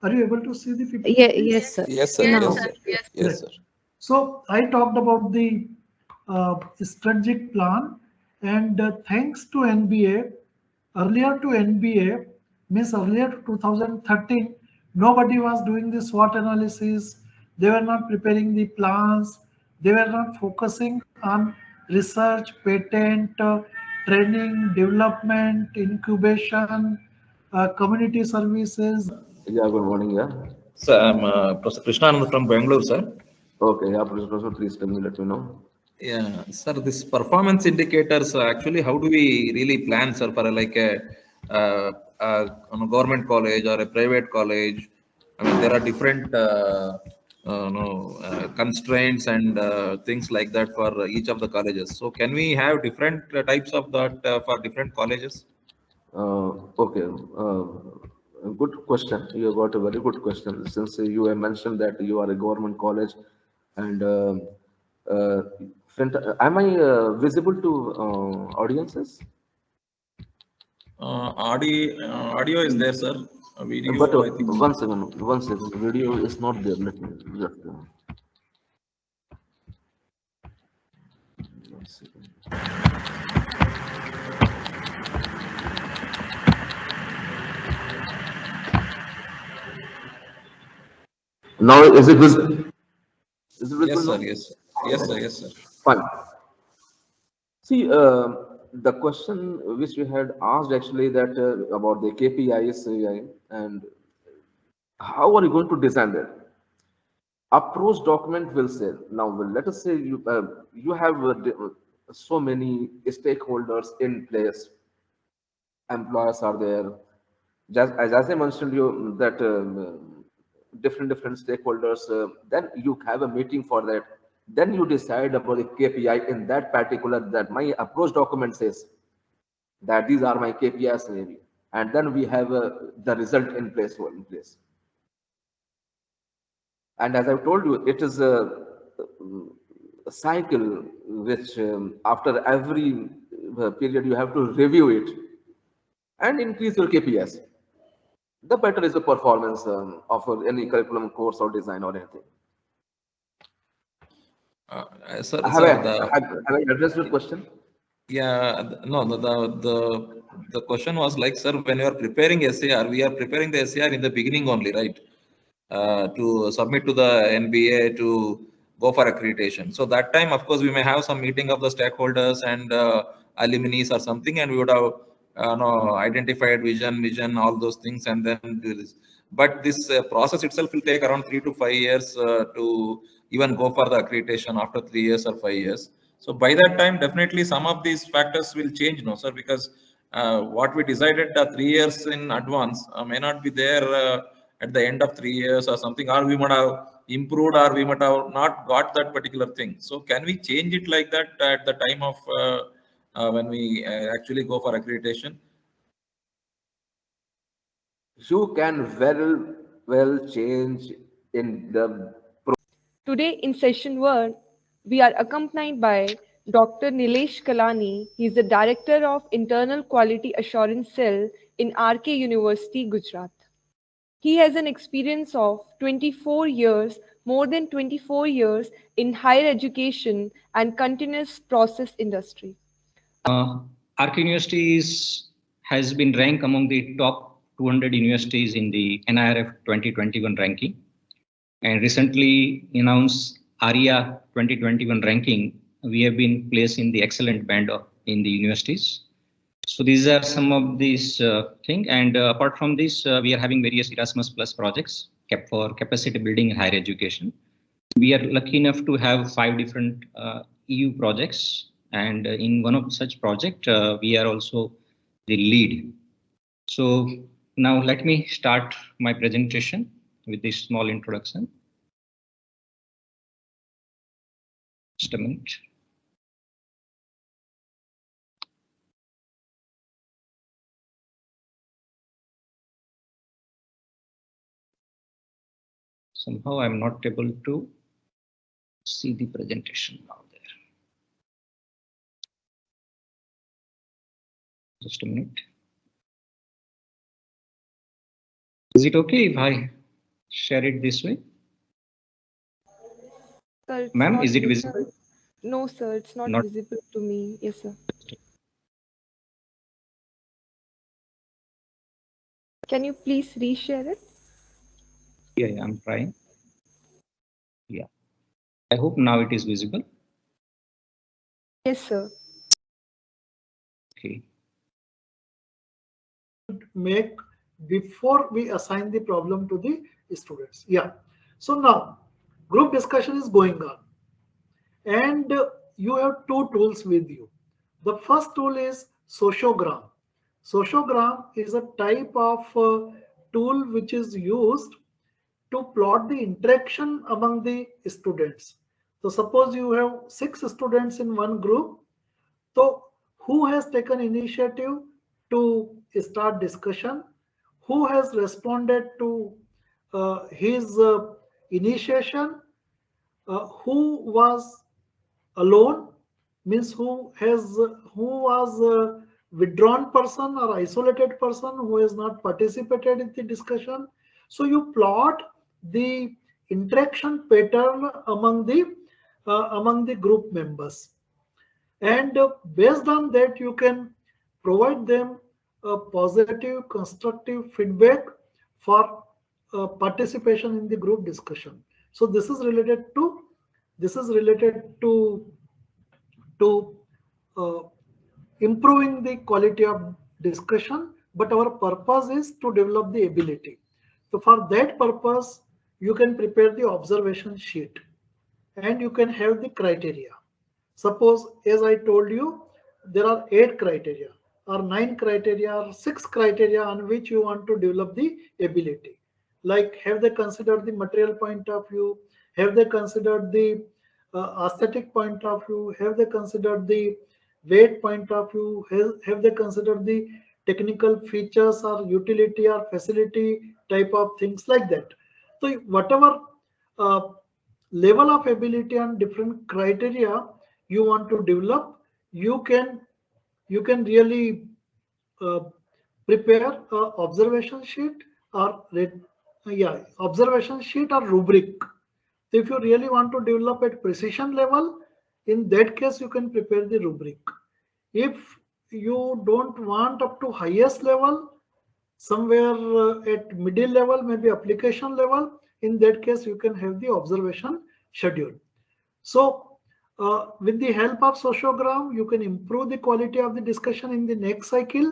Are you able to see the PPT? Yeah, yes, sir. Yes, sir. Now. Yes, sir. Yes, sir. So I talked about the strategic plan, and thanks to NBA, earlier to NBA, means earlier to 2013, nobody was doing the SWOT analysis. They were not preparing the plans. They were not focusing on research, patent, training, development, incubation, community services. Yeah, good morning. Yeah. Sir, I'm Professor Krishna from Bangalore, sir. Okay, yeah, Professor, please tell me, let me know. Yeah, sir, this performance indicators, actually, how do we really plan, sir, for like a government college or a private college? I mean, there are different constraints and things like that for each of the colleges. So can we have different types of that for different colleges? Okay. Good question. You got a very good question. Since you have mentioned that you are a government college, and am I visible to audiences? Audio is there, sir. Video, but I think. One second. Video is not there. Let me just. One second. Now, is it visible? Is it visible? Yes, sir. Yes. Yes, sir. Yes, sir. Fine. See, the question which we had asked actually that about the KPIs and how are you going to design that? Approach document will say, now let us say you have so many stakeholders in place, employers are there. Just as I mentioned you that different stakeholders, then you have a meeting for that. Then you decide about the KPI in that particular, that my approach document says that these are my KPIs maybe. And then we have the result in place. And as I told you, it is a cycle which after every period you have to review it and increase your KPIs. The better is the performance of any curriculum course or design or anything. Sir, have I addressed your question? Yeah, no, the question was like, sir, when you are preparing SAR, we are preparing the SAR in the beginning only, right? To submit to the NBA to go for accreditation. So that time, of course, we may have some meeting of the stakeholders and alumni or something, and we would have identified vision, all those things, and then do this. But this process itself will take around 3 to 5 years to even go for the accreditation after 3 years or 5 years. So by that time, definitely some of these factors will change, no, sir, because what we decided 3 years in advance may not be there at the end of 3 years or something, or we might have improved, or we might have not got that particular thing. So can we change it like that at the time of when we actually go for accreditation? You can very well change in the. Today in session 1, we are accompanied by Dr. Nilesh Kalani. He is the Director of Internal Quality Assurance Cell in RK University, Gujarat. He has an experience of 24 years, more than 24 years in higher education and continuous process industry. RK University has been ranked among the top 200 universities in the NIRF 2021 ranking, and recently announced ARIA 2021 ranking. We have been placed in the excellent band in the universities. So these are some of these things, and apart from this, we are having various Erasmus Plus projects kept for capacity building in higher education. We are lucky enough to have 5 different EU projects, and in one of such project, we are also the lead. So now let me start my presentation with this small introduction. Just a minute. Somehow I'm not able to see the presentation now there. Just a minute. Is it okay if I share it this way? Ma'am, is it visible? No, sir, it's not visible to me. Yes, sir. Can you please reshare it? Yeah, I'm trying. Yeah. I hope now it is visible. Yes, sir. Okay. Make before we assign the problem to the students. Yeah. So now group discussion is going on and you have two tools with you. The first tool is sociogram. Sociogram is a type of tool which is used to plot the interaction among the students. So suppose you have 6 students in one group. So who has taken initiative to start discussion? Who has responded to his initiation? Who was alone? Means who was a withdrawn person or isolated person who has not participated in the discussion. So you plot the interaction pattern among the group members, and based on that you can provide them a positive constructive feedback for participation in the group discussion. So this is related to improving the quality of discussion, but our purpose is to develop the ability. So for that purpose you can prepare the observation sheet and you can have the criteria. Suppose, as I told you, there are 8 criteria or 9 criteria or 6 criteria on which you want to develop the ability. Like, have they considered the material point of view? Have they considered the aesthetic point of view? Have they considered the weight point of view? Have they considered the technical features or utility or facility type of things like that? So whatever level of ability and different criteria you want to develop, you can really prepare a observation sheet or observation sheet or rubric. So if you really want to develop at precision level, in that case you can prepare the rubric. If you don't want up to highest level, somewhere at middle level, maybe application level, in that case you can have the observation schedule. So with the help of sociogram, you can improve the quality of the discussion in the next cycle,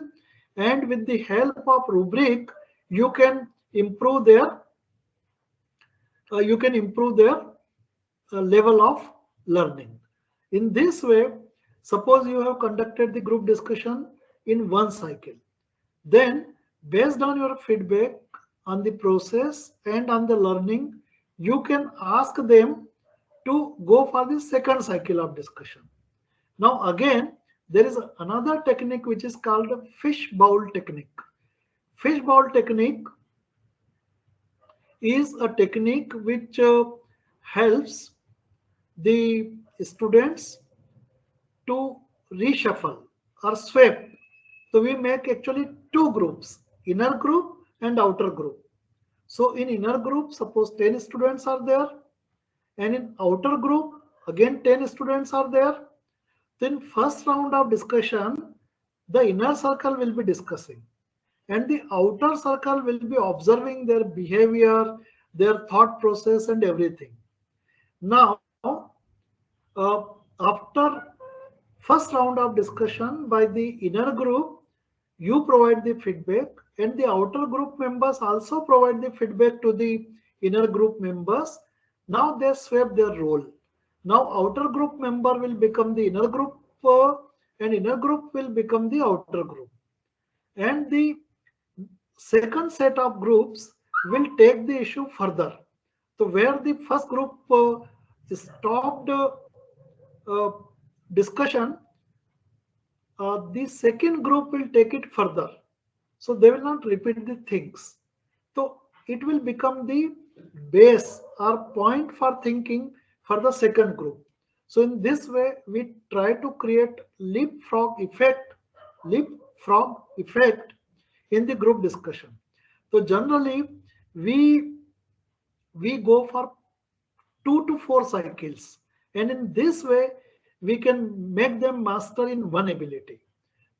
and with the help of rubric you can improve their level of learning. In this way, suppose you have conducted the group discussion in one cycle, then based on your feedback on the process and on the learning, you can ask them to go for the second cycle of discussion. Now again, there is another technique which is called a fish bowl technique. Fish bowl technique is a technique which helps the students to reshuffle or swap. So we make actually 2 groups, inner group and outer group. So in inner group, suppose 10 students are there, and in outer group again 10 students are there. Then first round of discussion, the inner circle will be discussing and the outer circle will be observing their behavior, their thought process and everything. Now after first round of discussion by the inner group, you provide the feedback, and the outer group members also provide the feedback to the inner group members. Now they swap their role. Now outer group member will become the inner group and inner group will become the outer group. And the second set of groups will take the issue further. So where the first group stopped discussion, the second group will take it further. So they will not repeat the things. So it will become the base or point for thinking for the second group. So in this way, we try to create leapfrog effect in the group discussion. So generally, we go for 2 to 4 cycles, and in this way, we can make them master in one ability.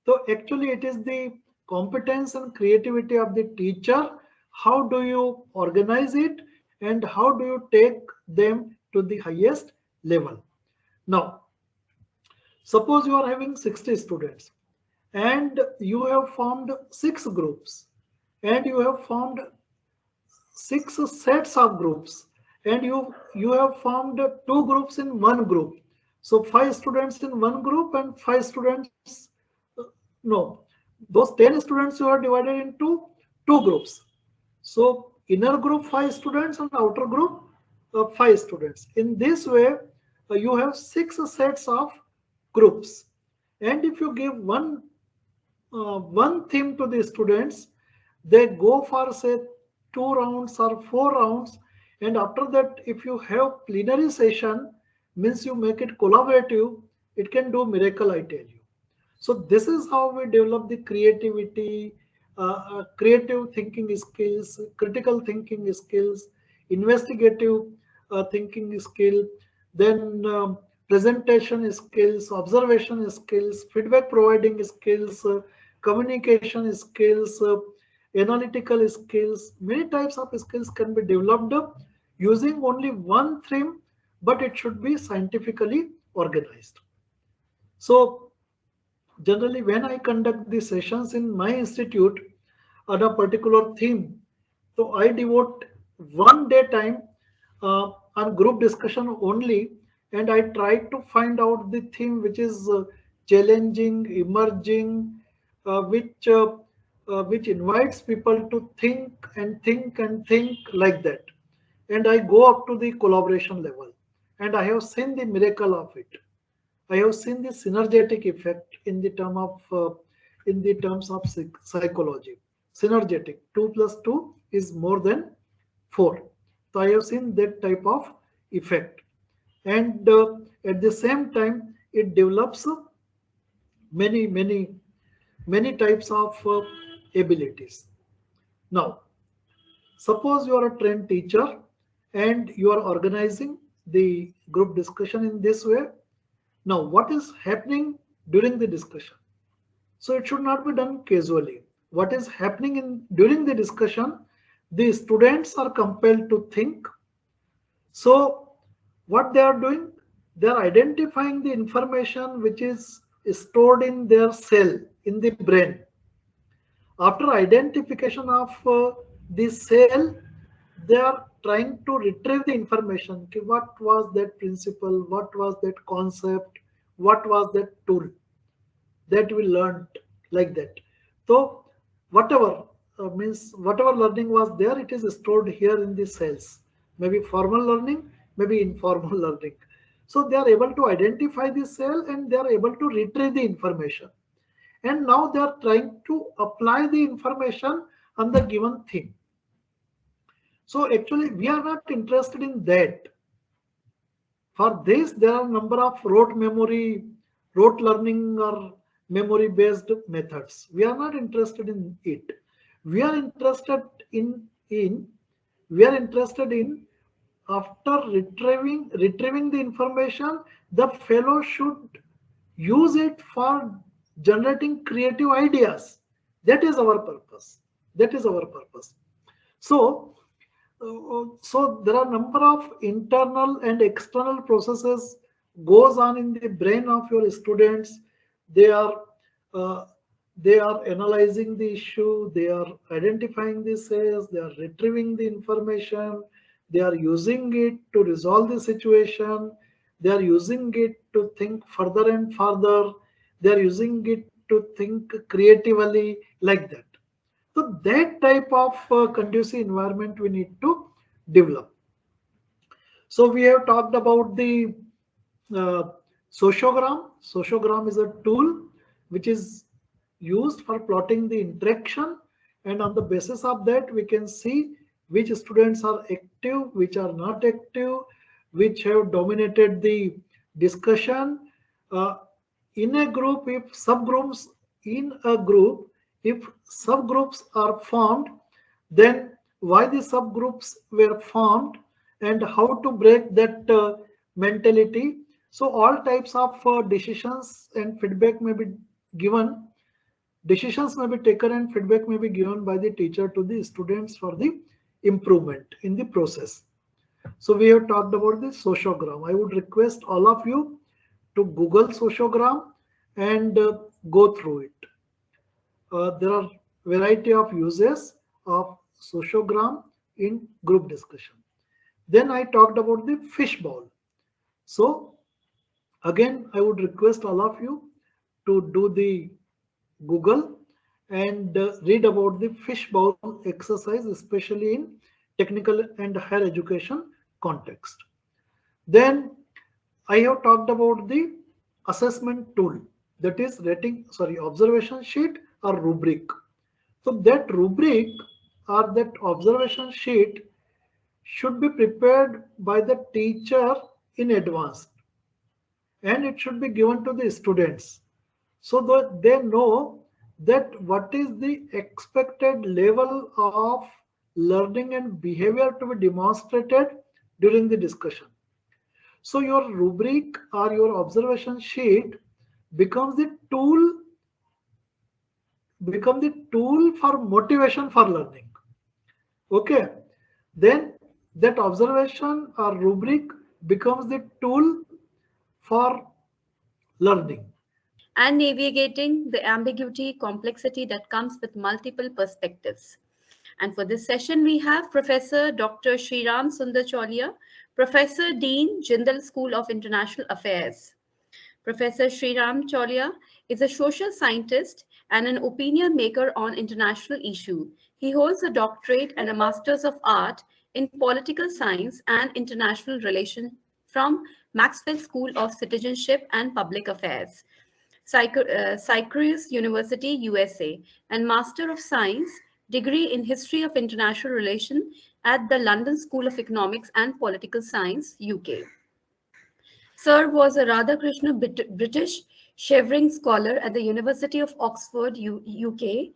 So actually, it is the competence and creativity of the teacher. How do you organize it, and how do you take them to the highest level? Now, suppose you are having 60 students and you have formed 6 groups, and you have formed 6 sets of groups, and you have formed 2 groups in one group. So 5 students in one group and 5 students, no, those 10 students you are divided into 2 groups. So inner group 5 students and outer group 5 students. In this way, you have 6 sets of groups, and if you give one theme to the students, they go for say 2 rounds or 4 rounds, and after that, if you have plenary session, means you make it collaborative, it can do miracle, I tell you. So this is how we develop the creativity, creative thinking skills, critical thinking skills, investigative thinking skill, then presentation skills, observation skills, feedback providing skills, communication skills, analytical skills. Many types of skills can be developed using only one theme, but it should be scientifically organized. So generally, when I conduct the sessions in my institute on a particular theme, so I devote 1 day time on group discussion only, and I try to find out the theme which is challenging, emerging, which invites people to think and think and think like that. And I go up to the collaboration level, and I have seen the miracle of it. I have seen the synergetic effect in the terms of psychology. Synergetic, 2 plus 2 is more than 4. So I have seen that type of effect, and at the same time, it develops many types of abilities. Now, suppose you are a trained teacher and you are organizing the group discussion in this way. Now, what is happening during the discussion? So it should not be done casually. What is happening during the discussion? The students are compelled to think. So what they are doing? They are identifying the information which is stored in their cell, in the brain. After identification of the cell, they are trying to retrieve the information. What was that principle? What was that concept? What was that tool that we learned, like that? So whatever learning was there, it is stored here in the cells. Maybe formal learning, maybe informal learning. So they are able to identify the cell, and they are able to retrieve the information. And now they are trying to apply the information on the given theme. So actually, we are not interested in that. For this, there are a number of rote learning or memory-based methods. We are not interested in it. We are interested in after retrieving the information, the fellow should use it for generating creative ideas. That is our purpose. So there are a number of internal and external processes goes on in the brain of your students. They are analyzing the issue, they are identifying the cells, they are retrieving the information, they are using it to resolve the situation, they are using it to think further and further, they are using it to think creatively, like that. So that type of conducive environment we need to develop. So we have talked about the sociogram. Sociogram is a tool which is used for plotting the interaction, and on the basis of that we can see which students are active, which are not active, which have dominated the discussion. In a group, if subgroups are formed, then why the subgroups were formed and how to break that mentality. So all types of decisions and feedback may be given. Decisions may be taken and feedback may be given by the teacher to the students for the improvement in the process. So we have talked about the sociogram. I would request all of you to Google sociogram and go through it. There are variety of uses of sociogram in group discussion. Then I talked about the fishbowl. So again, I would request all of you to do the Google and read about the fishbowl exercise, especially in technical and higher education context. Then I have talked about the assessment tool, that is observation sheet or rubric. So that rubric or that observation sheet should be prepared by the teacher in advance, and it should be given to the students so that they know that what is the expected level of learning and behavior to be demonstrated during the discussion. So your rubric or your observation sheet becomes the tool for motivation for learning. Okay, then that observation or rubric becomes the tool for learning. And navigating the ambiguity, complexity that comes with multiple perspectives. And for this session, we have Professor Dr. Sreeram Sundar Chaulia, Professor Dean, Jindal School of International Affairs. Professor Sreeram Chaulia is a social scientist and an opinion maker on international issues. He holds a doctorate and a Master's of Art in Political Science and International Relations from Maxwell School of Citizenship and Public Affairs, Syracuse University, USA, and Master of Science degree in History of International Relations at the London School of Economics and Political Science, UK. Sir was a Radhakrishna British Shevering Scholar at the University of Oxford, UK,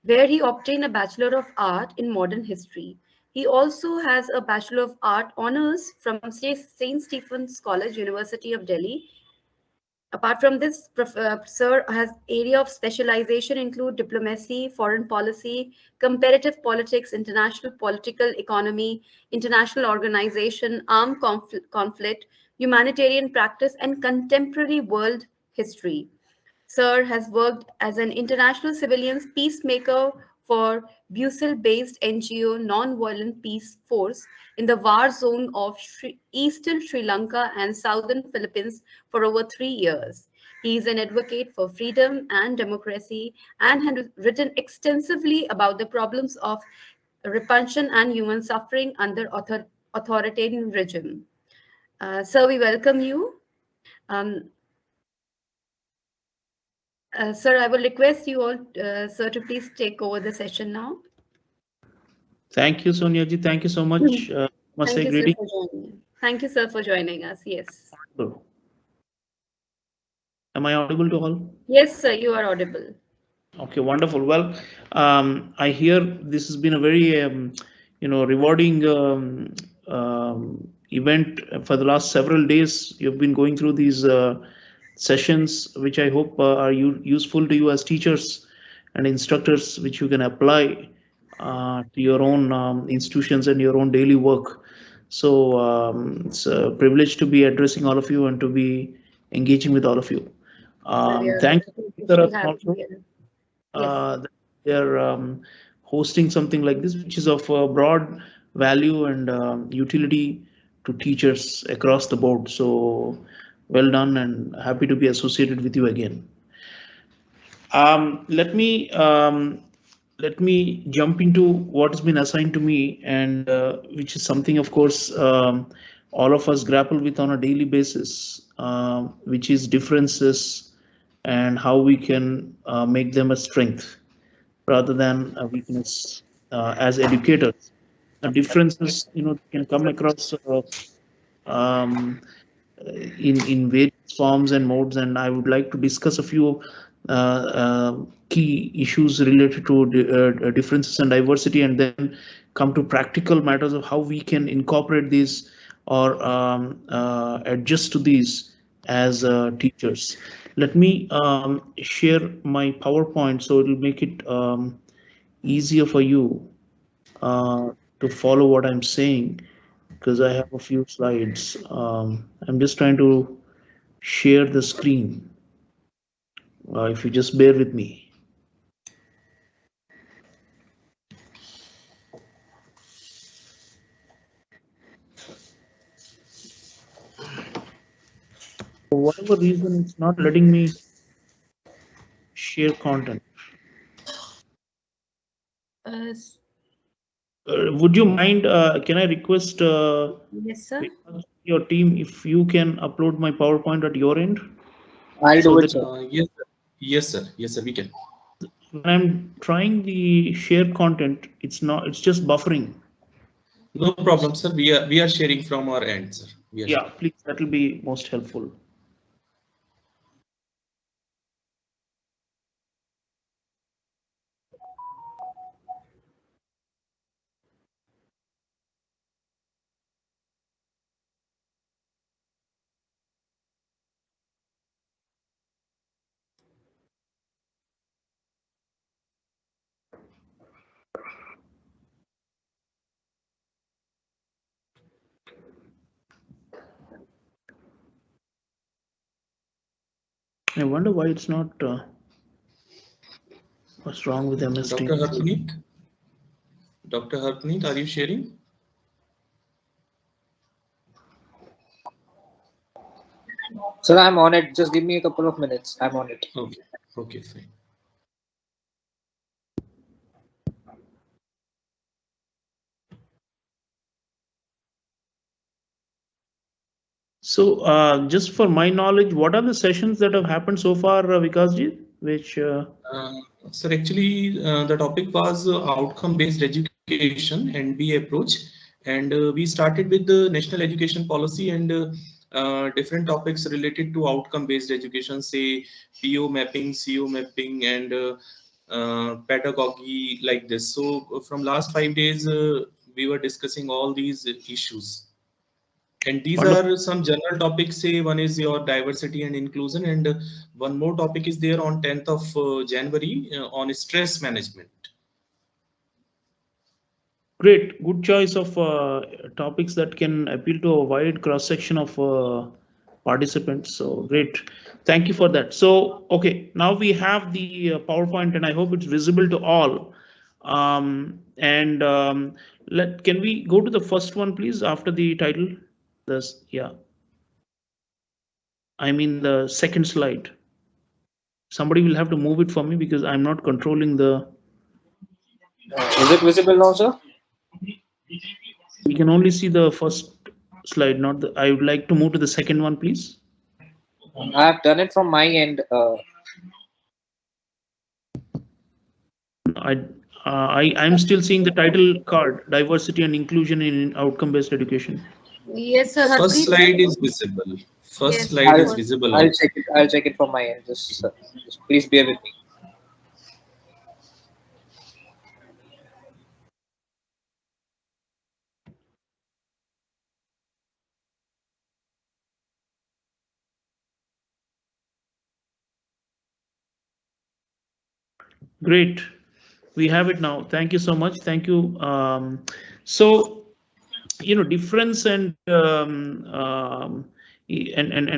where he obtained a Bachelor of Art in Modern History. He also has a Bachelor of Art Honours from St. Stephen's College, University of Delhi. Apart from this, Sir has area of specialization include diplomacy, foreign policy, comparative politics, international political economy, international organization, armed conflict, humanitarian practice, and contemporary world history. Sir has worked as an international civilians peacemaker for Brussels-based NGO Non-Violent Peace Force in the war zone of Eastern Sri Lanka and Southern Philippines for over 3 years. He is an advocate for freedom and democracy and has written extensively about the problems of repression and human suffering under authoritarian regime. Sir, we welcome you. Sir, I will request you all, sir, to please take over the session now. Thank you, Sonia ji. Thank you so much. Must Thank say you, greeting. sir, for joining. Thank you, sir, for joining us. Yes. Am I audible to all? Yes, sir, you are audible. Okay, wonderful. Well, I hear this has been a very, rewarding event for the last several days. You've been going through these sessions, which I hope are useful to you as teachers and instructors, which you can apply to your own institutions and your own daily work. So it's a privilege to be addressing all of you and to be engaging with all of you. Thank you. They're hosting something like this, which is of broad value and utility to teachers across the board. So well done and happy to be associated with you again. Let me jump into what has been assigned to me, and which is something, of course, all of us grapple with on a daily basis, which is differences and how we can make them a strength rather than a weakness as educators. differences, can come across in various forms and modes, and I would like to discuss a few key issues related to differences and diversity, and then come to practical matters of how we can incorporate these or adjust to these as teachers. Let me share my PowerPoint so it will make it easier for you to follow what I'm saying, because I have a few slides. I'm just trying to share the screen. If you just bear with me. For whatever reason, it's not letting me share content. Would you mind, can I request yes, sir. your team if you can upload my PowerPoint at your end? I'll do it, sir. Yes, sir. Yes, sir. Yes, sir. We can. When I'm trying the share content, it's just buffering. No problem, sir. We are sharing from our end, sir. Yeah, please, that will be most helpful. I wonder why it's not. What's wrong with MS Dr. Harpreet? Dr. Harpreet, are you sharing? Sir, I'm on it. Just give me a couple of minutes. I'm on it. Okay. Okay, fine. So, just for my knowledge, what are the sessions that have happened so far, Vikasji? Which sir, actually, the topic was outcome-based education and NBA approach, and we started with the national education policy and different topics related to outcome-based education, say PO mapping, CO mapping, and pedagogy, like this. So, from last 5 days, we were discussing all these issues. And these are some general topics. Say one is your diversity and inclusion, and one more topic is there on 10th of January on stress management. Great, good choice of topics that can appeal to a wide cross section of participants. So great, thank you for that. So okay, now we have the PowerPoint, and I hope it's visible to all. Can we go to the first one, please, after the title? Yeah. I mean the second slide. Somebody will have to move it for me because I'm not controlling the. Is it visible now, sir? We can only see the first slide, not the. I would like to move to the second one, please. I have done it from my end. I'm still seeing the title card, diversity and inclusion in outcome-based education. Yes, sir. First slide is visible. First slide is visible. I'll check it. I'll check it from my end. Just please bear with me. Great, we have it now. Thank you so much. Thank you. So, difference and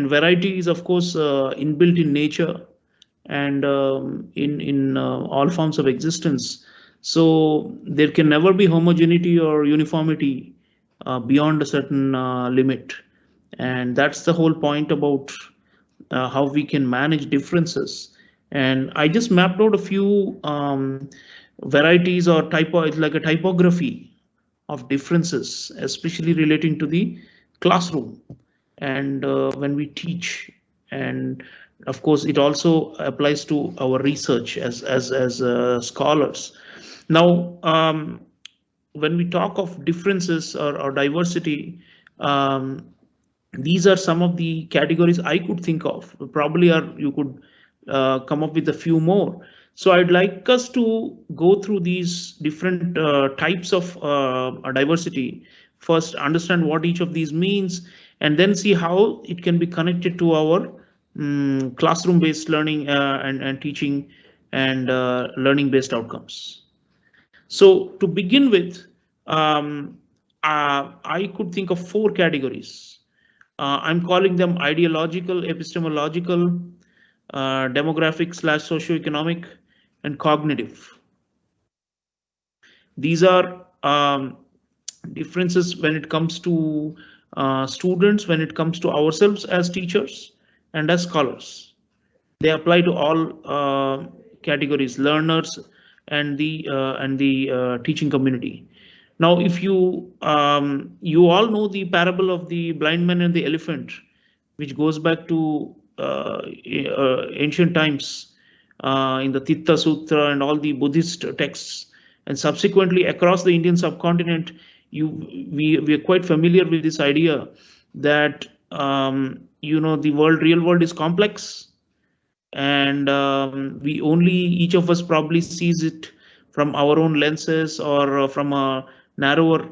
variety is of course inbuilt in nature and in all forms of existence. So there can never be homogeneity or uniformity beyond a certain limit, and that's the whole point about how we can manage differences. And I just mapped out a few varieties or it's like a typography of differences, especially relating to the classroom and when we teach. And of course, it also applies to our research as scholars. Now, when we talk of differences or diversity, these are some of the categories I could think of. Probably you could come up with a few more. So I'd like us to go through these different types of diversity. First, understand what each of these means, and then see how it can be connected to our classroom-based learning and teaching and learning-based outcomes. So to begin with, I could think of 4 categories. I'm calling them ideological, epistemological, demographic/socioeconomic, and cognitive. These are differences when it comes to students, when it comes to ourselves as teachers and as scholars. They apply to all categories, learners and the teaching community. Now, if you all know the parable of the blind man and the elephant, which goes back to ancient times in the Titta Sutra and all the Buddhist texts, and subsequently across the Indian subcontinent, we are quite familiar with this idea that the real world is complex, and each of us probably sees it from our own lenses or from a narrower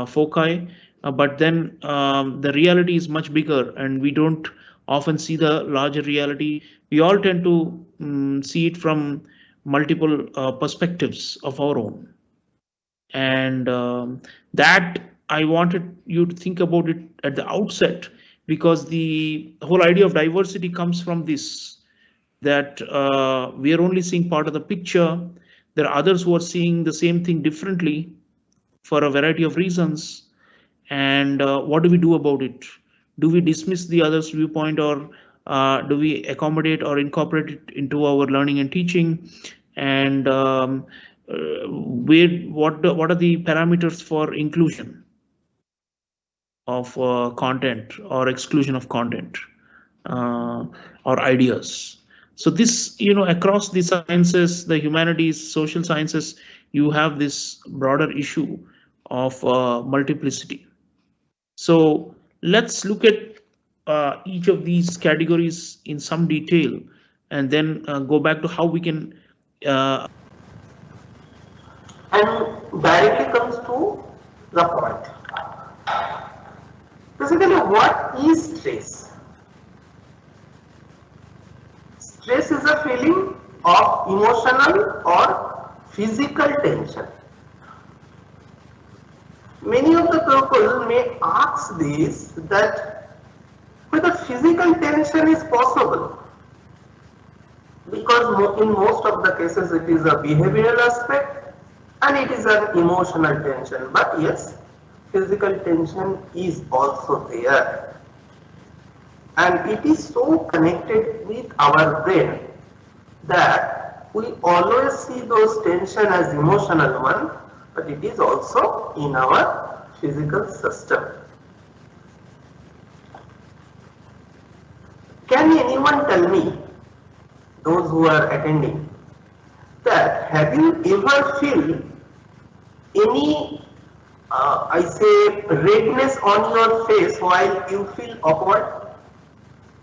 foci, but then the reality is much bigger, and we don't often see the larger reality. We all tend to see it from multiple perspectives of our own, and that I wanted you to think about it at the outset, because the whole idea of diversity comes from this, that we are only seeing part of the picture. There are others who are seeing the same thing differently for a variety of reasons. And what do we do about it? Do we dismiss the other's viewpoint, or do we accommodate or incorporate it into our learning and teaching? And what are the parameters for inclusion of content or exclusion of content or ideas? So this, across the sciences, the humanities, social sciences, you have this broader issue of multiplicity. So let's look at each of these categories in some detail, and then go back to how we can and directly comes to the point. Basically, what is stress? Stress is a feeling of emotional or physical tension. Many of the people may ask this, that whether physical tension is possible, because in most of the cases it is a behavioral aspect and it is an emotional tension. But yes, physical tension is also there, and it is so connected with our brain that we always see those tension as emotional one, but it is also in our physical system. Can anyone tell me, those who are attending, that have you ever feel any I say redness on your face while you feel awkward?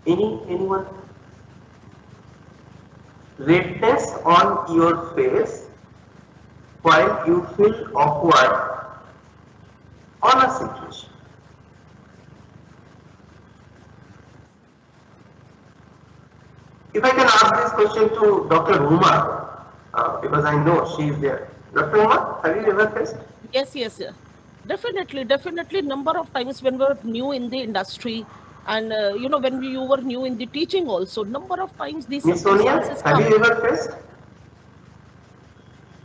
Anyone? Redness on your face while you feel awkward on a situation. If I can ask this question to Dr. Kumar, because I know she is there. Dr. Kumar, have you ever faced? Yes. Definitely. Number of times when we were new in the industry, and when you were new in the teaching also, number of times these circumstances come. Have you ever faced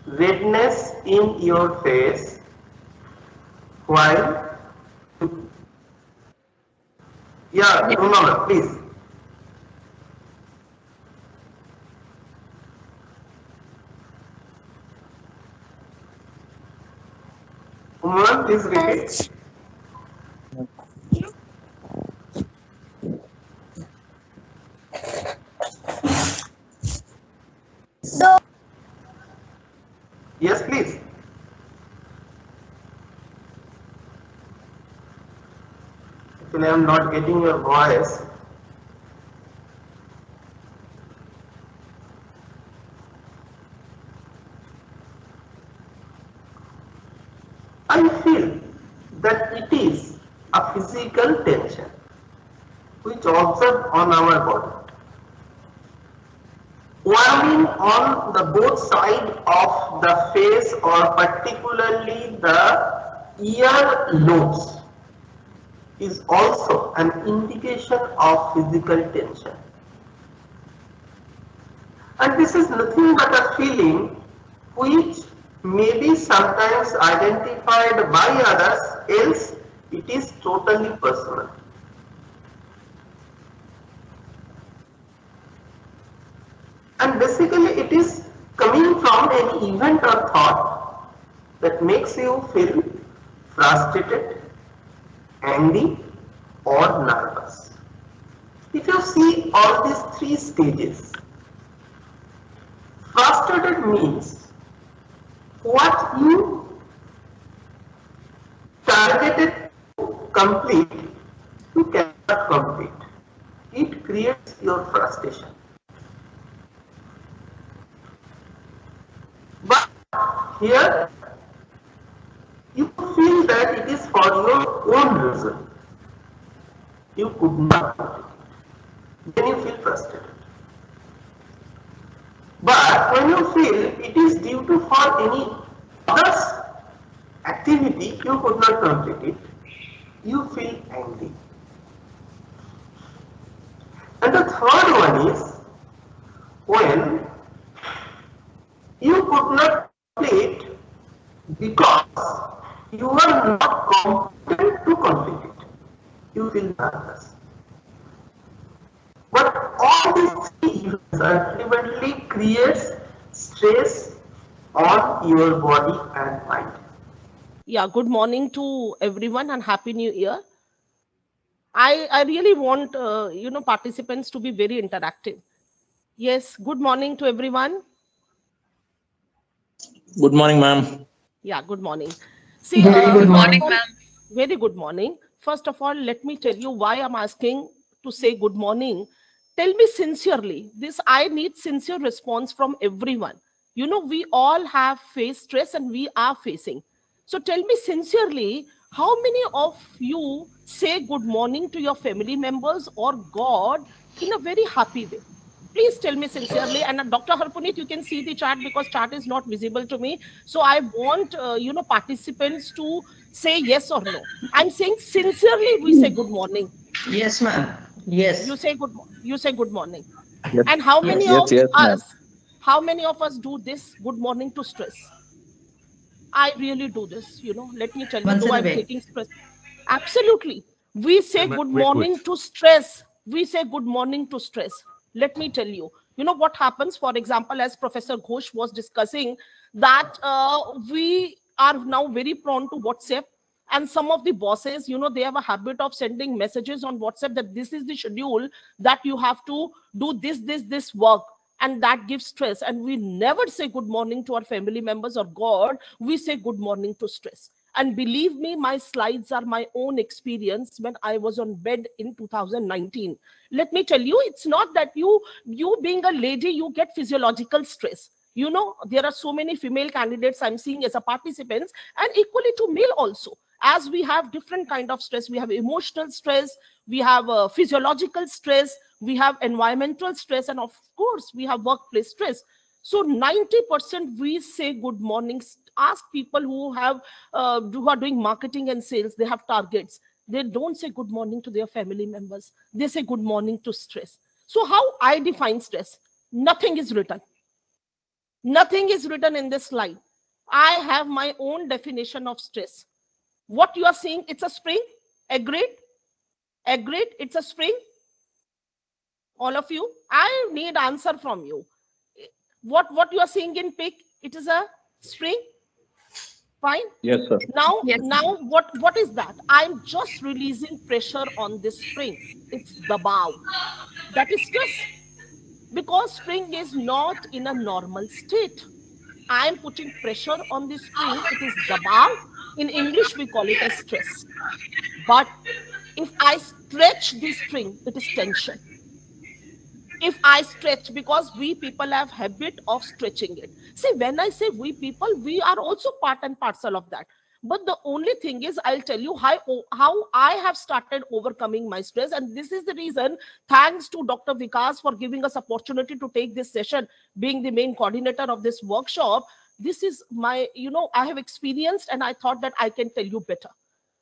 redness in your face while? Yeah, Kumar, please. Kumar, please repeat. Yes, please. am not getting your voice. I feel that it is a physical tension which observed on our body. Warming on the both sides of the face or particularly the ear lobes is also an indication of physical tension. And this is nothing but a feeling which may be sometimes identified by others, else it is totally personal. And basically it is coming from any event or thought that makes you feel frustrated, angry or nervous. If you see all these three stages, frustrated means what you targeted to complete, you cannot complete. It creates your frustration. But here, you feel that it is for your own reason. You could not complete it. Then you feel frustrated. But when you feel it is due to for any other's activity, you could not complete it, you feel angry. And the third one is when you could not complete because you are not competent to complete it. You feel nervous. But all these three events ultimately creates stress on your body and mind. Yeah, good morning to everyone and Happy New Year. I really want participants to be very interactive. Yes, good morning to everyone. Good morning, ma'am. Yeah, good morning. See, good morning, ma'am. Very good morning. First of all, let me tell you why I'm asking to say good morning. Tell me sincerely, I need sincere response from everyone. You know, we all have faced stress and we are facing. So tell me sincerely, how many of you say good morning to your family members or God in a very happy way? Please tell me sincerely. And Dr. Harpunit, you can see the chat because chat is not visible to me. So I want, participants to say yes or no. I'm saying sincerely, we say good morning. Yes, ma'am. Yes. You say good morning. Yes. And how many How many of us do this good morning to stress? I really do this, let me tell you, though I'm taking stress. Absolutely. We say good morning to stress. We say good morning to stress. Let me tell you, what happens, for example, as Professor Ghosh was discussing, that we are now very prone to WhatsApp. And some of the bosses, they have a habit of sending messages on WhatsApp that this is the schedule that you have to do this work. And that gives stress. And we never say good morning to our family members or God. We say good morning to stress. And believe me, my slides are my own experience when I was on bed in 2019. Let me tell you, it's not that you being a lady, you get physiological stress. There are so many female candidates I'm seeing as a participants, and equally to male also. As we have different kind of stress, we have emotional stress, we have physiological stress, we have environmental stress, and of course, we have workplace stress. So 90% we say good morning. Ask people who are doing marketing and sales, they have targets. They don't say good morning to their family members. They say good morning to stress. So how I define stress? Nothing is written. Nothing is written in this slide. I have my own definition of stress. What you are seeing, it's a spring. Agreed? Agreed? It's a spring. All of you, I need answer from you. What you are seeing in pink, it is a spring. Fine. Yes, sir. Now what is that? I'm just releasing pressure on this spring. It's dabav. That is stress. Because spring is not in a normal state. I am putting pressure on the spring. It is dabav. In English, we call it as stress. But if I stretch the string, it is tension. If I stretch, because we people have habit of stretching it. See, when I say we people, we are also part and parcel of that. But the only thing is, I'll tell you how I have started overcoming my stress. And this is the reason, thanks to Dr. Vikas for giving us opportunity to take this session, being the main coordinator of this workshop. This is my, I have experienced, and I thought that I can tell you better.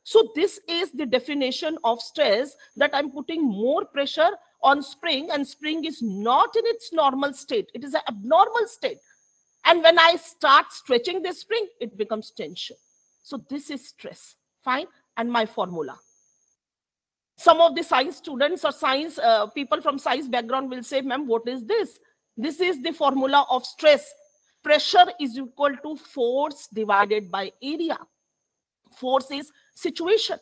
So this is the definition of stress, that I'm putting more pressure on spring, and spring is not in its normal state. It is an abnormal state. And when I start stretching this spring, it becomes tension. So this is stress. Fine. And my formula. Some of the science students or science people from science background will say, ma'am, what is this? This is the formula of stress. Pressure is equal to force divided by area. Force is situation.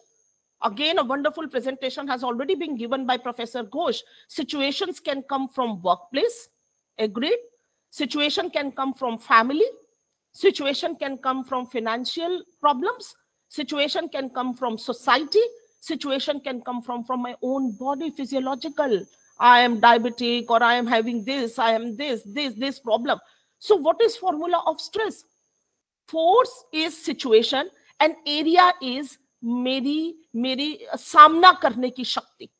Again, a wonderful presentation has already been given by Professor Ghosh. Situations can come from workplace, agreed. Situation can come from family. Situation can come from financial problems. Situation can come from society. Situation can come from my own body, physiological. I am diabetic, or I am having this, I am this problem. So what is formula of stress? Force is situation, and area is meri samna karne ki shakti.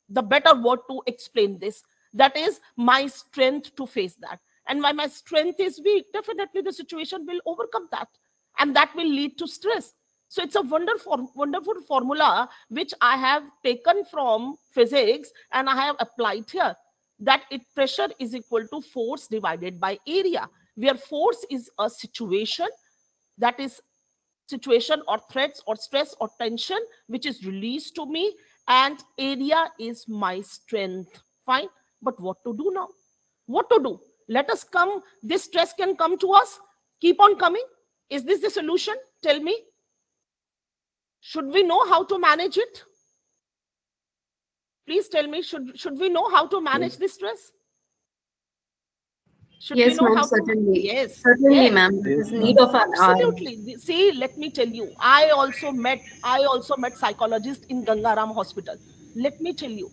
The better word to explain this, that is my strength to face that. And when my strength is weak, definitely the situation will overcome that, and that will lead to stress. So it's a wonderful formula which I have taken from physics and I have applied here, that pressure is equal to force divided by area, where force is a situation, that is situation or threats or stress or tension which is released to me, and area is my strength. Fine. But what to do now? What to do? Let us come. This stress can come to us, keep on coming. Is this the solution? Tell me. Should we know how to manage it? Please tell me, should we know how to manage this stress? Should yes, we know how certainly. To, yes, certainly, yes. ma'am. This is need of an Absolutely. See, let me tell you, I also met psychologists in Gangaram Hospital. Let me tell you,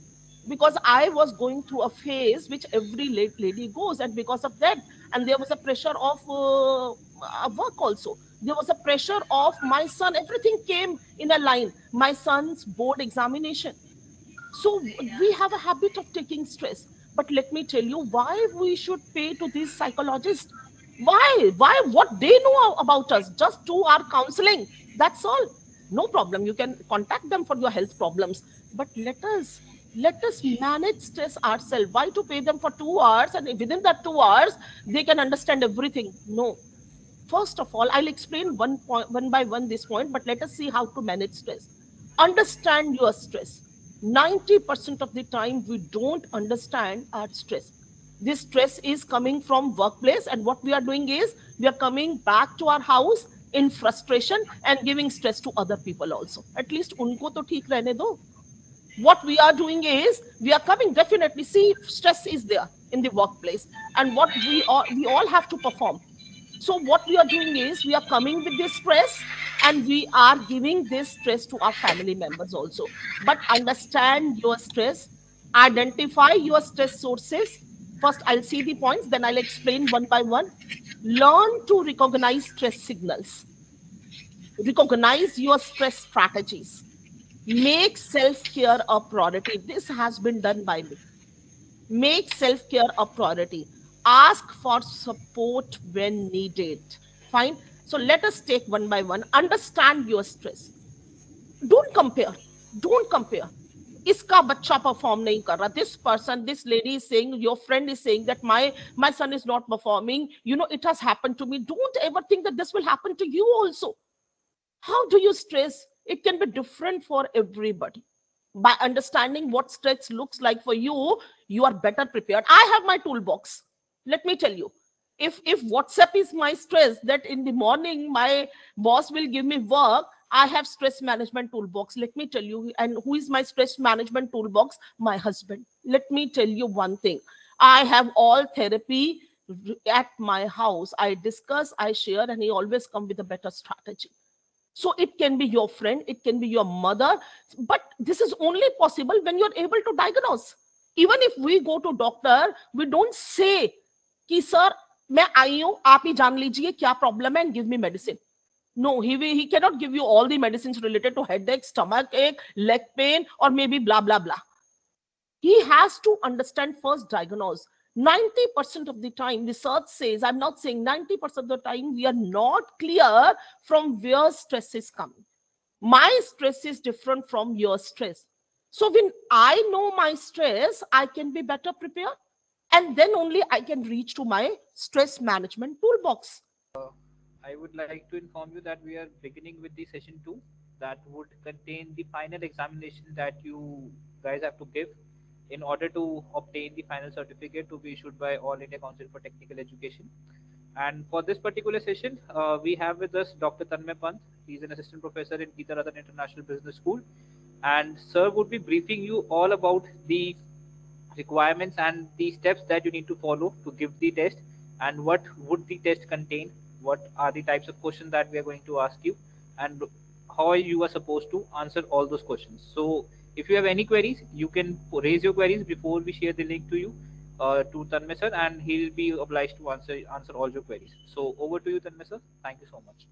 because I was going through a phase which every lady goes, and because of that, and there was a pressure of work also. There was a pressure of my son. Everything came in a line. My son's board examination. So we have a habit of taking stress. But let me tell you why we should pay to these psychologists. Why? What they know about us? Just do our counseling. That's all. No problem. You can contact them for your health problems. But let us manage stress ourselves. Why to pay them for 2 hours, and within that 2 hours they can understand everything? No. First of all, I'll explain one by one this point, but let us see how to manage stress. Understand your stress. 90% of the time we don't understand our stress. This stress is coming from workplace, and what we are doing is we are coming back to our house in frustration and giving stress to other people also. At least unko to theek rehne do. What we are doing is we are coming, definitely see stress is there in the workplace, and what we all have to perform. So what we are doing is we are coming with this stress, and we are giving this stress to our family members also. But understand your stress, identify your stress sources. First, I'll see the points, then I'll explain one by one. Learn to recognize stress signals. Recognize your stress strategies. Make self-care a priority. This has been done by me. Make self-care a priority. Ask for support when needed. Fine. So let us take one by one. Understand your stress. Don't compare. Don't compare. Iska bacha perform nahi kar raha. This person, this lady is saying, your friend is saying that my son is not performing. You know, it has happened to me. Don't ever think that this will happen to you also. How do you stress? It can be different for everybody. By understanding what stress looks like for you, you are better prepared. I have my toolbox. Let me tell you, if WhatsApp is my stress, that in the morning my boss will give me work, I have stress management toolbox. Let me tell you, and who is my stress management toolbox? My husband. Let me tell you one thing. I have all therapy at my house. I discuss, I share, and he always come with a better strategy. So it can be your friend, it can be your mother, but this is only possible when you're able to diagnose. Even if we go to doctor, we don't say कि sir मैं आई हूं आप ही जान लीजिए क्या problem है and give me medicine. No, he cannot give you all the medicines related to headache, stomach ache, leg pain, or maybe blah blah blah. He has to understand first, diagnose. 90% of the time, research says, I'm not saying 90% of the time, we are not clear from where stress is coming. My stress is different from your stress. So when I know my stress, I can be better prepared. And then only I can reach to my stress management toolbox. I would like to inform you that we are beginning with the session 2 that would contain the final examination that you guys have to give in order to obtain the final certificate to be issued by All India Council for Technical Education. And for this particular session, we have with us Dr. Tanmay Pant. He's an assistant professor in Geetha-Rattan International Business School. And sir would be briefing you all about the requirements and the steps that you need to follow to give the test, and what would the test contain, what are the types of questions that we are going to ask you, and how you are supposed to answer all those questions. So if you have any queries, you can raise your queries before we share the link to you, to Tanmay sir, and he'll be obliged to answer all your queries. So over to you, Tanmay sir. Thank you so much.